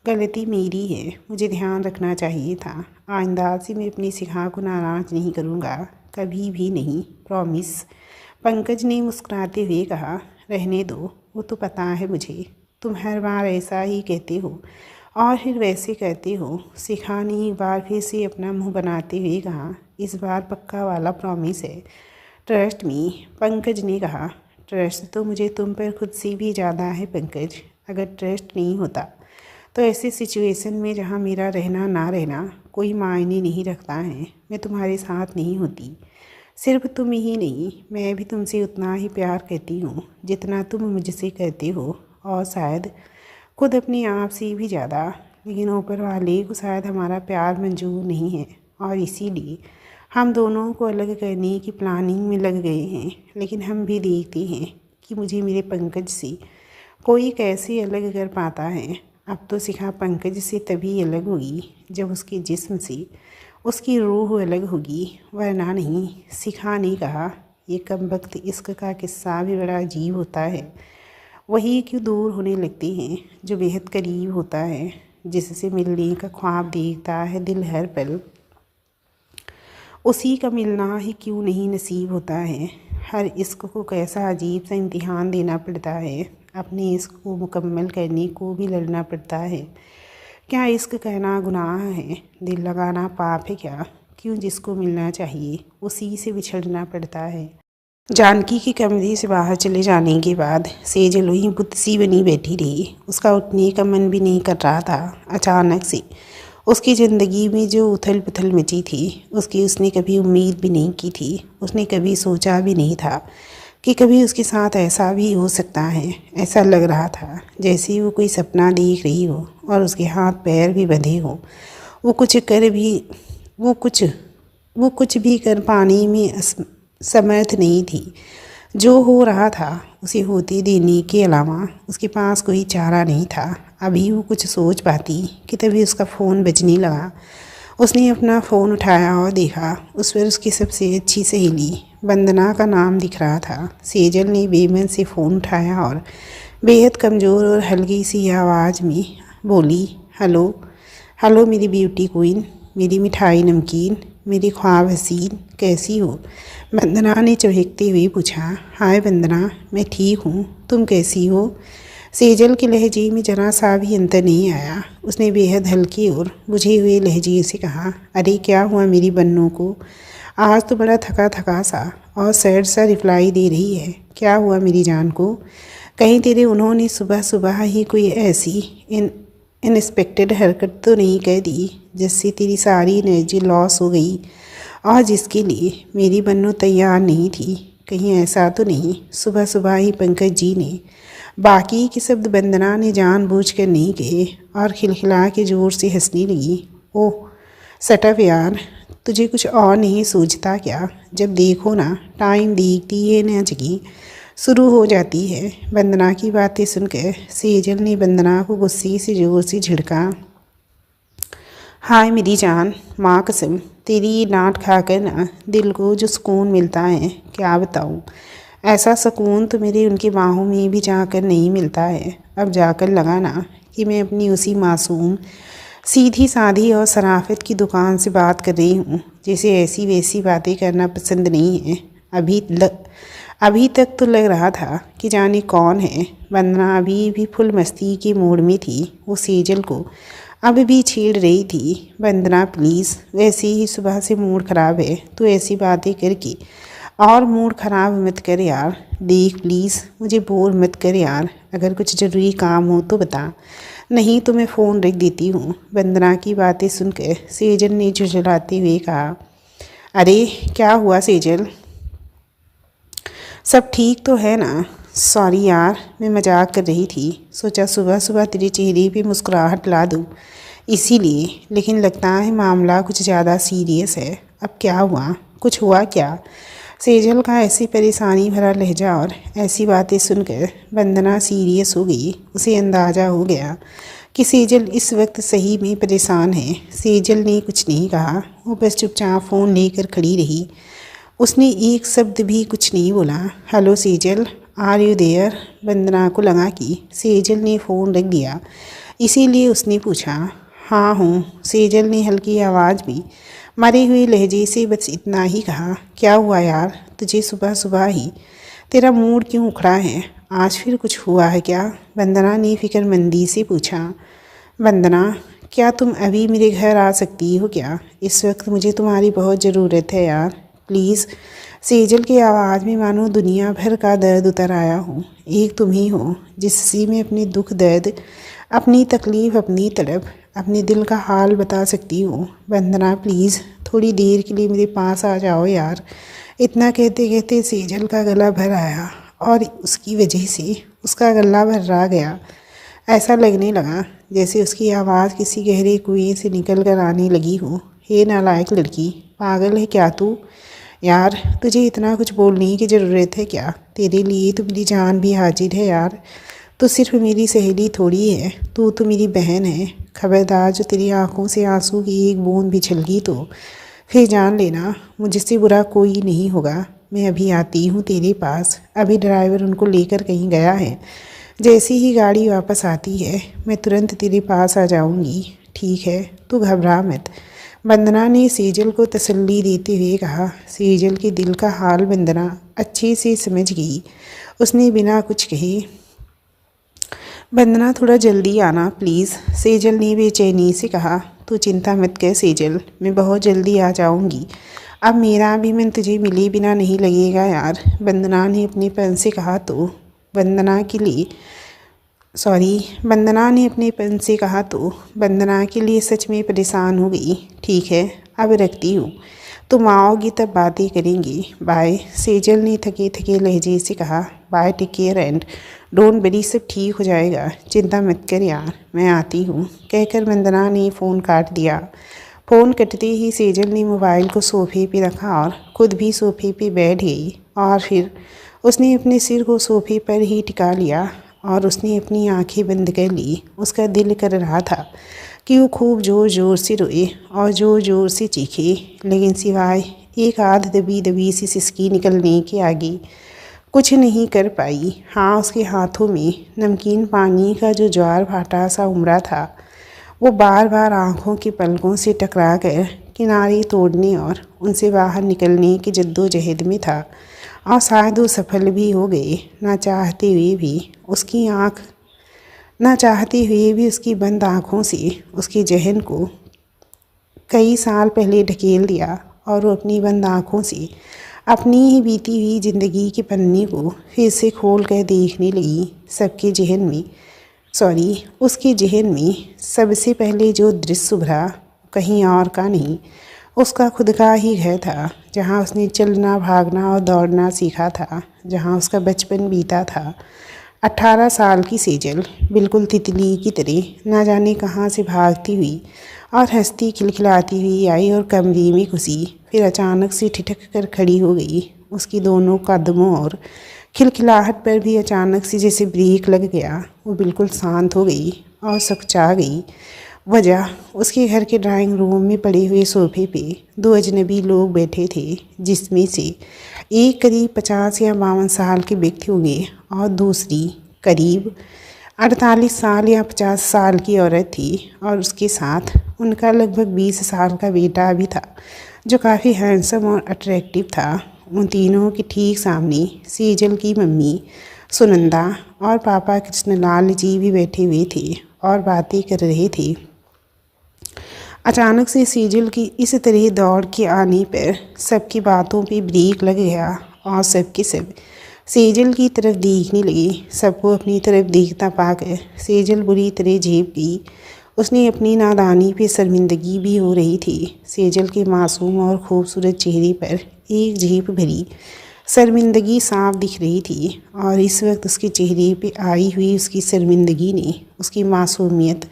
[SPEAKER 1] गलती मेरी है, मुझे ध्यान रखना चाहिए था। आइंदा से मैं अपनी शिखा को नाराज़ नहीं करूँगा, कभी भी नहीं, प्रॉमिस। पंकज ने मुस्कुराते हुए कहा, रहने दो, वो तो पता है मुझे, तुम हर बार ऐसा ही कहते हो और फिर वैसे कहते हो। शिखा ने एक बार फिर से अपना मुंह बनाते हुए कहा, इस बार पक्का वाला प्रॉमिस है, ट्रस्ट मी। पंकज ने कहा, ट्रस्ट तो मुझे तुम पर खुद से भी ज़्यादा है पंकज। अगर ट्रस्ट नहीं होता तो ऐसी सिचुएशन में जहाँ मेरा रहना ना रहना कोई मायने नहीं रखता है, मैं तुम्हारे साथ नहीं होती। सिर्फ तुम ही नहीं, मैं भी तुमसे उतना ही प्यार करती हूँ जितना तुम मुझसे कहते हो, और शायद खुद अपने आप से भी ज़्यादा। लेकिन ऊपर वाले को शायद हमारा प्यार मंजूर नहीं है और इसीलिए हम दोनों को अलग करने की प्लानिंग में लग गए हैं। लेकिन हम भी देखते हैं कि मुझे मेरे पंकज से कोई कैसे अलग कर पाता है। अब तो शिखा पंकज से तभी अलग होगी जब उसके जिस्म से उसकी रूह अलग होगी, वरना नहीं। शिखा ने कहा, ये कमबख्त इश्क का किस्सा भी बड़ा अजीब होता है। वही क्यों दूर होने लगते हैं जो बेहद करीब होता है, जिससे मिलने का ख्वाब देखता है दिल हर पल, उसी का मिलना ही क्यों नहीं नसीब होता है। हर इश्क को कैसा अजीब सा इम्तिहान देना पड़ता है, अपने इश्क को मुकम्मल करने को भी लड़ना पड़ता है। क्या इश्क कहना गुनाह है? दिल लगाना पाप है क्या? क्यों जिसको मिलना चाहिए उसी से बिछड़ना पड़ता है। जानकी के कमरे से बाहर चले जाने के बाद सेजल वहीं बुत सी बनी बैठी रही। उसका उठने का मन भी नहीं कर रहा था। अचानक से उसकी ज़िंदगी में जो उथल पुथल मची थी, उसकी उसने कभी उम्मीद भी नहीं की थी। उसने कभी सोचा भी नहीं था कि कभी उसके साथ ऐसा भी हो सकता है। ऐसा लग रहा था जैसे वो कोई सपना देख रही हो और उसके हाथ पैर भी बंधे हो। वो कुछ भी कर पाने में समर्थ नहीं थी। जो हो रहा था उसे होते देने के अलावा उसके पास कोई चारा नहीं था। अभी वो कुछ सोच पाती कि तभी उसका फ़ोन बजने लगा। उसने अपना फ़ोन उठाया और देखा उस पर उसकी सबसे अच्छी सहेली वंदना का नाम दिख रहा था। सेजल ने बेमन से फ़ोन उठाया और बेहद कमज़ोर और हल्की सी आवाज़ में बोली, हेलो। हेलो मेरी ब्यूटी क्वीन, मेरी मिठाई नमकीन, मेरी ख्वाब हसीन, कैसी हो? वंदना ने चहकते हुए पूछा। हाय वंदना, मैं ठीक हूँ, तुम कैसी हो? सेजल के लहजे में जरा सा भी अंतर नहीं आया। उसने बेहद हल्के और बुझे हुए लहजे से कहा, अरे क्या हुआ मेरी बन्नू को? आज तो बड़ा थका थका सा और सैड सा रिप्लाई दे रही है। क्या हुआ मेरी जान को? कहीं तेरे उन्होंने सुबह सुबह ही कोई ऐसी अनएक्सपेक्टेड हरकत तो नहीं कह दी जिससे तेरी सारी एनर्जी लॉस हो गई और जिसके लिए मेरी बन्नू तैयार नहीं थी? कहीं ऐसा तो नहीं सुबह सुबह ही पंकज जी ने? बाकी के शब्द वंदना ने जानबूझकर नहीं कहे और खिलखिला के ज़ोर से हंसने लगी। ओह सटअप यार, तुझे कुछ और नहीं सूझता क्या? जब देखो ना टाइम देखती है ना जगी शुरू हो जाती है। वंदना की बातें सुनकर सेजल ने वंदना को गुस्से से ज़ोर से झिड़का। हाय मेरी जान, माँ कसम तेरी डांट खाकर ना दिल को जो सुकून मिलता है क्या बताऊँ। ऐसा सुकून तो मेरे उनकी बाहों में भी जाकर नहीं मिलता है। अब जाकर लगा ना कि मैं अपनी उसी मासूम सीधी साधी और शराफत की दुकान से बात कर रही हूँ, जैसे ऐसी वैसी बातें करना पसंद नहीं है। अभी तक तो लग रहा था कि जाने कौन है। वंदना अभी भी फुल मस्ती के मूड में थी। वो सेजल को अब भी छेड़ रही थी। वंदना प्लीज़, वैसे ही सुबह से मूड ख़राब है, तो ऐसी बातें करके और मूड ख़राब मत कर यार, देख प्लीज़ मुझे बोर मत कर यार, अगर कुछ ज़रूरी काम हो तो बता, नहीं तो मैं फ़ोन रख देती हूँ। वंदना की बातें सुनकर सेजल ने झुंझलाते हुए कहा, अरे क्या हुआ सेजल, सब ठीक तो है ना? सॉरी यार, मैं मजाक कर रही थी, सोचा सुबह सुबह तेरे चेहरे पे मुस्कुराहट ला दूँ इसीलिए, लेकिन लगता है मामला कुछ ज़्यादा सीरियस है। अब क्या हुआ, कुछ हुआ क्या? सेजल का ऐसी परेशानी भरा लहजा और ऐसी बातें सुनकर वंदना सीरियस हो गई। उसे अंदाज़ा हो गया कि सेजल इस वक्त सही में परेशान है। सेजल ने कुछ नहीं कहा, वो बस चुपचाप फ़ोन लेकर खड़ी रही। उसने एक शब्द भी कुछ नहीं बोला। Hello Sejal, are you there? Vandana को लगा कि सेजल ने फ़ोन रख दिया, इसीलिए उसने पूछा। हाँ हूँ, सेजल ने हल्की आवाज़ में मरे हुए लहजे से बस इतना ही कहा। क्या हुआ यार, तुझे सुबह सुबह ही तेरा मूड क्यों उखड़ा है? आज फिर कुछ हुआ है क्या? वंदना ने फिक्रमंदी से पूछा। वंदना, क्या तुम अभी मेरे घर आ सकती हो क्या? इस वक्त मुझे तुम्हारी बहुत ज़रूरत है यार, प्लीज़। सेजल की आवाज़ में मानो दुनिया भर का दर्द उतर आया हो। एक तुम ही हो जिससे मैं अपने दुख दर्द, अपनी तकलीफ़, अपनी तड़प, अपने दिल का हाल बता सकती हूँ। वंदना प्लीज़ थोड़ी देर के लिए मेरे पास आ जाओ यार। इतना कहते कहते सेजल का गला भर आया और उसकी वजह से उसका गला भर्रा गया। ऐसा लगने लगा जैसे उसकी आवाज़ किसी गहरे कुएं से निकल कर आने लगी हो। हे नालायक लड़की, पागल है क्या तू? यार तुझे इतना कुछ बोलने की ज़रूरत है क्या? तेरे लिए तो मेरी जान भी हाजिर है यार। तो सिर्फ मेरी सहेली थोड़ी है, तू तो मेरी बहन है। खबरदार, जो तेरी आंखों से आंसू की एक बूंद भी छलकी तो फिर जान लेना मुझसे बुरा कोई नहीं होगा। मैं अभी आती हूँ तेरे पास। अभी ड्राइवर उनको लेकर कहीं गया है। जैसी ही गाड़ी वापस आती है मैं तुरंत तेरे पास आ जाऊँगी, ठीक है? तू घबरा मत। वंदना ने सेजल को तसल्ली देते हुए कहा। सेजल के दिल का हाल वंदना अच्छे से समझ गई। उसने बिना कुछ कहे, वंदना थोड़ा जल्दी आना प्लीज़, सेजल ने बेचैनी से कहा। तू चिंता मत कर सेजल, मैं बहुत जल्दी आ जाऊंगी। अब मेरा भी मन तुझे मिले बिना नहीं लगेगा यार, वंदना ने अपने पन से कहा। तो वंदना ने अपने पन से कहा तो वंदना के लिए सच में परेशान हो गई। ठीक है, अब रखती हूँ, तुम आओगी तब बातें करेंगी, बाय। सेजल ने थके थके लहजे से कहा। Bye, take care and don't worry, सब ठीक हो जाएगा, चिंता मत कर यार, मैं आती हूँ, कहकर वंदना ने फ़ोन काट दिया। फ़ोन कटते ही सेजल ने मोबाइल को सोफ़े पे रखा और खुद भी सोफ़े पे बैठ गई और फिर उसने अपने सिर को सोफ़े पर ही टिका लिया और उसने अपनी आंखें बंद कर ली। उसका दिल कर रहा था कि वो खूब ज़ोर ज़ोर से रोए और ज़ोर ज़ोर से चीखे, लेकिन सिवाय एक आध दबी दबी सी सिसकी निकलने के आगे कुछ नहीं कर पाई। हाँ, उसके हाथों में नमकीन पानी का जो ज्वार भाटा सा उमड़ा था वो बार बार आँखों की पलकों से टकरा कर किनारे तोड़ने और उनसे बाहर निकलने की जद्दोजहद में था और शायद वो सफल भी हो गए। ना चाहते हुए भी उसकी बंद आँखों से उसके जहन को कई साल पहले ढकेल दिया और वो अपनी बंद आँखों से अपनी ही बीती हुई ज़िंदगी के पन्ने को फिर से खोल कर देखने लगी। उसके जहन में सबसे पहले जो दृश्य उभरा कहीं और का नहीं, उसका खुद का ही घर था, जहाँ उसने चलना, भागना और दौड़ना सीखा था, जहाँ उसका बचपन बीता था। 18 साल की सेजल बिल्कुल तितली की तरह ना जाने कहाँ से भागती हुई और हंसती खिलखिलाती हुई आई और कमरे में घुसी। फिर अचानक से ठिठक कर खड़ी हो गई। उसकी दोनों कदमों और खिलखिलाहट पर भी अचानक से जैसे ब्रेक लग गया। वो बिल्कुल शांत हो गई और सकचा गई। वजह, उसके घर के ड्राइंग रूम में पड़े हुए सोफे पे 2 अजनबी लोग बैठे थे, जिसमें से एक करीब 50 या 52 साल के व्यक्ति होंगे और दूसरी करीब 48 साल या 50 साल की औरत थी और उसके साथ उनका लगभग 20 साल का बेटा भी था, जो काफ़ी हैंडसम और अट्रैक्टिव था। उन तीनों के ठीक सामने सेजल की मम्मी सुनंदा और पापा कृष्णलाल जी भी बैठे हुए थे और बातें कर रहे थे। अचानक से सेजल की इस तरह दौड़ के आने पर सबकी बातों पे ब्रेक लग गया और सब के सब सेजल की तरफ देखने लगे। सबको अपनी तरफ देखता पाकर सेजल बुरी तरह झेप गई। उसने अपनी नादानी पे शर्मिंदगी भी हो रही थी। सेजल के मासूम और खूबसूरत चेहरे पर एक झेप भरी शर्मिंदगी साफ दिख रही थी, और इस वक्त उसके चेहरे पे आई हुई उसकी शर्मिंदगी ने उसकी मासूमियत,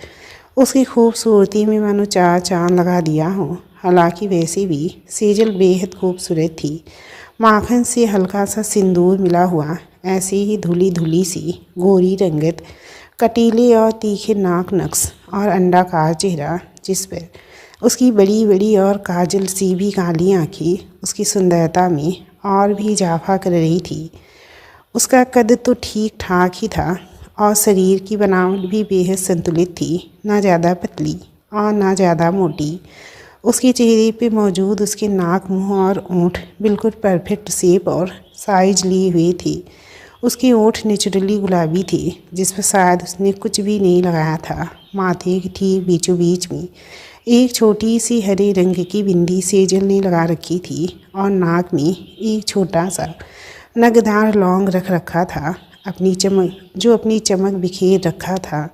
[SPEAKER 1] उसकी खूबसूरती में मानो चार चांद लगा दिया हो। हालांकि वैसे भी सेजल बेहद खूबसूरत थी। माखन से हल्का सा सिंदूर मिला हुआ, ऐसे ही धुली धुली सी गोरी रंगत, कटीले और तीखे नाक नक्श और अंडाकार चेहरा, जिस पर उसकी बड़ी बड़ी और काजल सी भी काली आँखें उसकी सुंदरता में और भी इजाफा कर रही थी। उसका कद तो ठीक ठाक ही था और शरीर की बनावट भी बेहद संतुलित थी, ना ज़्यादा पतली और ना ज़्यादा मोटी। उसके चेहरे पे मौजूद उसके नाक, मुंह और ओंठ बिल्कुल परफेक्ट शेप और साइज लिए हुए थे। उसके ओंठ नेचुरली गुलाबी थे, जिस पर शायद उसने कुछ भी नहीं लगाया था। माथे के ठीक बीचों बीच में एक छोटी सी हरे रंग की बिंदी सेजल ने लगा रखी थी, और नाक में एक छोटा सा नगदार लौंग रख रखा था, अपनी चमक बिखेर रखा था।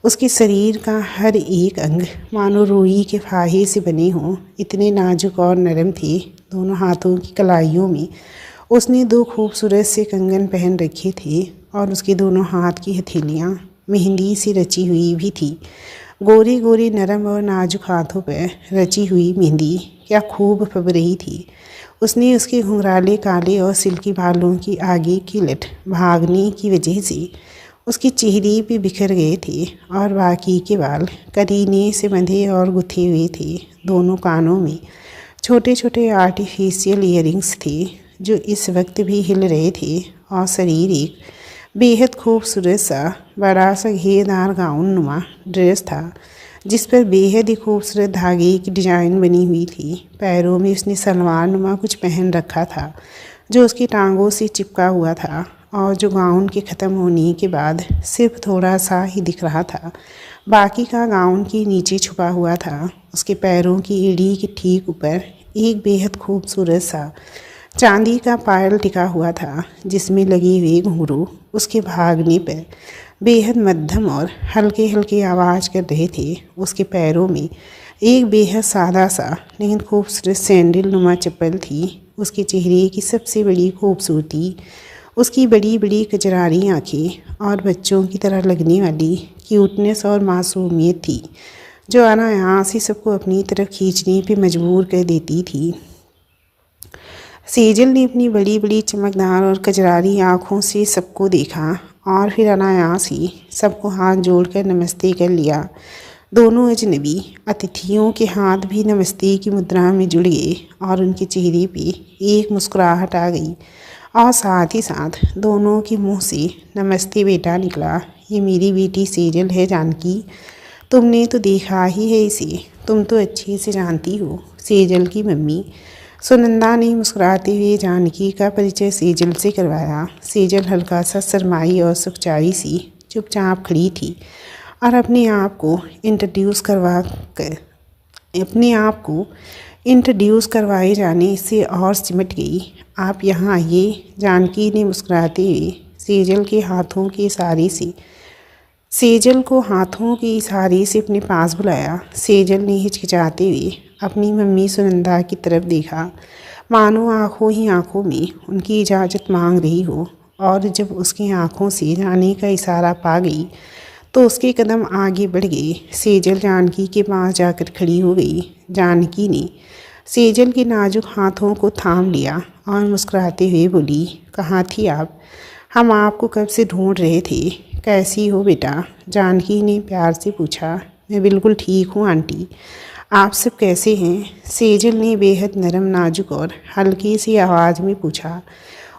[SPEAKER 1] उसके शरीर का हर एक अंग मानो रुई के फाहे से बने हों, इतने नाजुक और नरम थे। दोनों हाथों की कलाइयों में उसने दो खूबसूरत से कंगन पहन रखे थे, और उसके दोनों हाथ की हथेलियाँ मेहंदी से रची हुई भी थी। गोरे गोरे नरम और नाजुक हाथों पर रची हुई मेहंदी क्या खूब फब रही थी। उसने उसके घुंघराले काले और सिल्की बालों की आगे की लट भागने की वजह से उसके चेहरे पे बिखर गए थे, और बाकी के बाल करीने से बंधे और गुथे हुए थे। दोनों कानों में छोटे छोटे आर्टिफिशियल ईयरिंग्स थे, जो इस वक्त भी हिल रहे थे, और शरीर एक बेहद खूबसूरत सा बड़ा सा घेरदार गाउन नुमा ड्रेस था, जिस पर बेहद ही खूबसूरत धागे की डिजाइन बनी हुई थी। पैरों में उसने सलवार नुमा कुछ पहन रखा था, जो उसकी टांगों से चिपका हुआ था, और जो गाउन के ख़त्म होने के बाद सिर्फ थोड़ा सा ही दिख रहा था। बाकी का गाउन के नीचे छुपा हुआ था। उसके पैरों की एड़ी के ठीक ऊपर एक बेहद खूबसूरत सा चांदी का पायल टिका हुआ था, जिसमें लगे हुए घुंघरू उसके भागने पर बेहद मध्यम और हल्के हल्के आवाज़ कर रहे थे। उसके पैरों में एक बेहद सादा सा लेकिन खूबसूरत सैंडल नुमा चप्पल थी। उसके चेहरे की सबसे बड़ी खूबसूरती उसकी बड़ी बड़ी कजरारी आँखें और बच्चों की तरह लगने वाली क्यूटनेस और मासूमियत थी, जो अनायास ही सबको अपनी तरफ खींचने पे मजबूर कर देती थी। सेजल ने अपनी बड़ी बड़ी चमकदार और कजरारी आँखों से सबको देखा, और फिर अनायास ही सबको हाथ जोड़कर नमस्ते कर लिया। दोनों अजनबी अतिथियों के हाथ भी नमस्ते की मुद्रा में जुड़ गए, और उनके चेहरे पे एक मुस्कुराहट आ गई, और साथ ही साथ दोनों के मुंह से नमस्ते बेटा निकला। ये मेरी बेटी सेजल है जानकी, तुमने तो देखा ही है इसे, तुम तो अच्छे से जानती हो। सेजल की मम्मी सुनंदा ने मुस्कुराते हुए जानकी का परिचय सेजल से करवाया। सेजल हल्का सा शर्माई और सुखचारी सी चुपचाप खड़ी थी, और अपने आप को इंट्रोड्यूस करवाए जाने से और सिमट गई। आप यहाँ आइए, जानकी ने मुस्कुराते हुए सेजल को हाथों के इशारे से अपने पास बुलाया। सेजल ने हिचकिचाते हुए अपनी मम्मी सुनंदा की तरफ देखा, मानो आंखों ही आंखों में उनकी इजाज़त मांग रही हो, और जब उसकी आंखों से जाने का इशारा पा गई तो उसके कदम आगे बढ़ गए। सेजल जानकी के पास जाकर खड़ी हो गई। जानकी ने सेजल के नाजुक हाथों को थाम लिया और मुस्कुराते हुए बोली, कहाँ थी आप? हम आपको कब से ढूंढ रहे थे। कैसी हो बेटा? जानकी ने प्यार से पूछा। मैं बिल्कुल ठीक हूँ आंटी, आप सब कैसे हैं? सेजल ने बेहद नरम, नाजुक और हल्की सी आवाज़ में पूछा।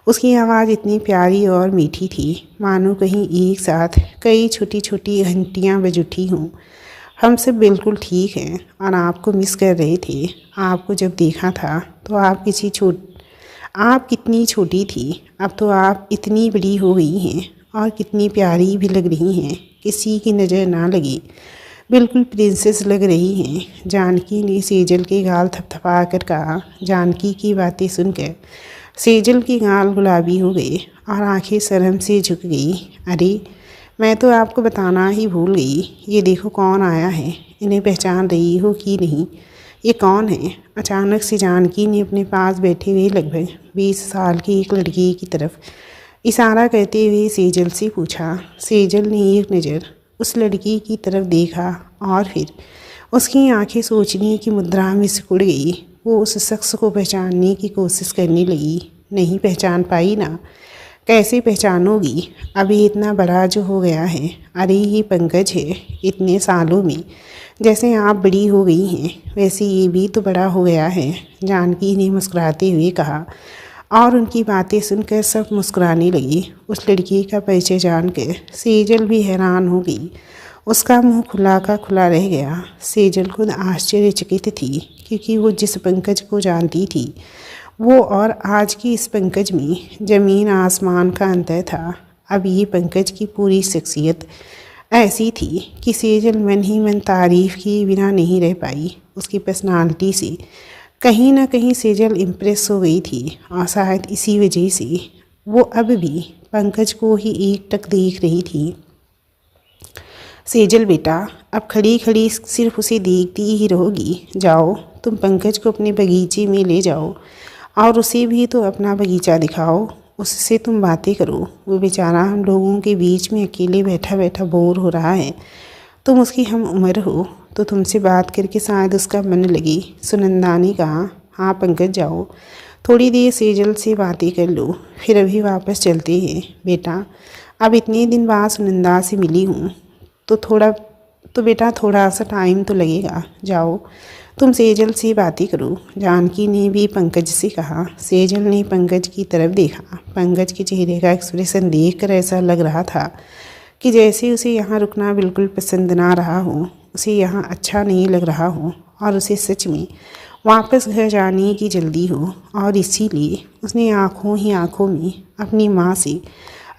[SPEAKER 1] उसकी आवाज़ इतनी प्यारी और मीठी थी, मानो कहीं एक साथ कई छोटी छोटी घंटियाँ बज उठी हों। हम सब बिल्कुल ठीक हैं और आपको मिस कर रहे थे। आपको जब देखा था तो आप कितनी छोटी थी, अब तो आप इतनी बड़ी हो गई हैं और कितनी प्यारी भी लग रही हैं, किसी की नज़र ना लगे, बिल्कुल प्रिंसेस लग रही हैं। जानकी ने सेजल के गाल थपथपा कर कहा। जानकी की बातें सुनकर सेजल की गाल गुलाबी हो गई और आंखें शर्म से झुक गई। अरे मैं तो आपको बताना ही भूल गई, ये देखो कौन आया है। इन्हें पहचान रही हो कि नहीं? ये कौन है? अचानक से जानकी ने अपने पास बैठे हुए लगभग 20 साल की एक लड़की की तरफ इशारा करते हुए सेजल से पूछा। सेजल ने एक नज़र उस लड़की की तरफ देखा और फिर उसकी आंखें सोचने की मुद्रा में सिकुड़ गई। वो उस शख्स को पहचानने की कोशिश करने लगी। नहीं पहचान पाई ना? कैसे पहचानोगी? अभी इतना बड़ा जो हो गया है। अरे ये पंकज है। इतने सालों में जैसे आप बड़ी हो गई हैं वैसे ये भी तो बड़ा हो गया है, जानकी ने मुस्कुराते हुए कहा। और उनकी बातें सुनकर सब मुस्कुराने लगी। उस लड़की का परिचय जानकर सेजल भी हैरान हो गई। उसका मुंह खुला का खुला रह गया। सेजल खुद आश्चर्यचकित थी क्योंकि वो जिस पंकज को जानती थी वो और आज की इस पंकज में ज़मीन आसमान का अंतर था। अब ये पंकज की पूरी शख्सियत ऐसी थी कि सेजल मन ही मन तारीफ़ किए बिना नहीं रह पाई। उसकी पर्सनालिटी से कहीं ना कहीं सेजल इम्प्रेस हो गई थी और शायद इसी वजह से वो अब भी पंकज को ही एकटक देख रही थी। सेजल बेटा, अब खड़ी खड़ी सिर्फ उसे देखती ही रहोगी? जाओ तुम पंकज को अपने बगीचे में ले जाओ और उसे भी तो अपना बगीचा दिखाओ। उससे तुम बातें करो। वो बेचारा हम लोगों के बीच में अकेले बैठा बैठा बोर हो रहा है। तुम उसकी हम उम्र हो तो तुमसे बात करके शायद उसका मन लगे। सुनंदा ने कहा। हाँ पंकज जाओ, थोड़ी देर सेजल से बातें कर लो, फिर अभी वापस चलते हैं। बेटा अब इतने दिन बाद सुनंदा से मिली हूँ तो बेटा थोड़ा सा टाइम तो लगेगा। जाओ तुम सेजल से बातें करो, जानकी ने भी पंकज से कहा। सेजल ने पंकज की तरफ देखा। पंकज के चेहरे का एक्सप्रेशन देखकर ऐसा लग रहा था कि जैसे उसे यहाँ रुकना बिल्कुल पसंद ना रहा हो, उसे यहाँ अच्छा नहीं लग रहा हो और उसे सच में वापस घर जाने की जल्दी हो। और इसीलिए उसने आँखों ही आँखों में अपनी माँ से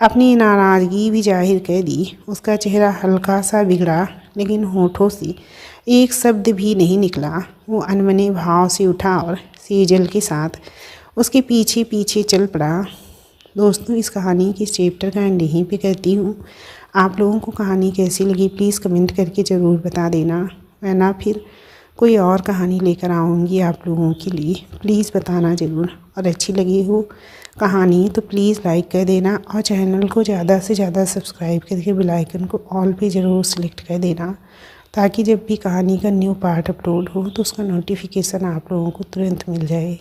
[SPEAKER 1] अपनी नाराज़गी भी जाहिर कर दी। उसका चेहरा हल्का सा बिगड़ा लेकिन होठों से एक शब्द भी नहीं निकला। वो अनमने भाव से उठा और सेजल के साथ उसके पीछे पीछे चल पड़ा। दोस्तों इस कहानी के चैप्टर का एंड यहीं पे करती हूँ। आप लोगों को कहानी कैसी लगी प्लीज़ कमेंट करके ज़रूर बता देना, वरना फिर कोई और कहानी लेकर आऊँगी आप लोगों के लिए। प्लीज़ बताना ज़रूर। और अच्छी लगी हो कहानी तो प्लीज़ लाइक कर देना और चैनल को ज़्यादा से ज़्यादा सब्सक्राइब करके बेल आइकन को ऑल पे ज़रूर सेलेक्ट कर देना, ताकि जब भी कहानी का न्यू पार्ट अपलोड हो तो उसका नोटिफिकेशन आप लोगों को तुरंत मिल जाए।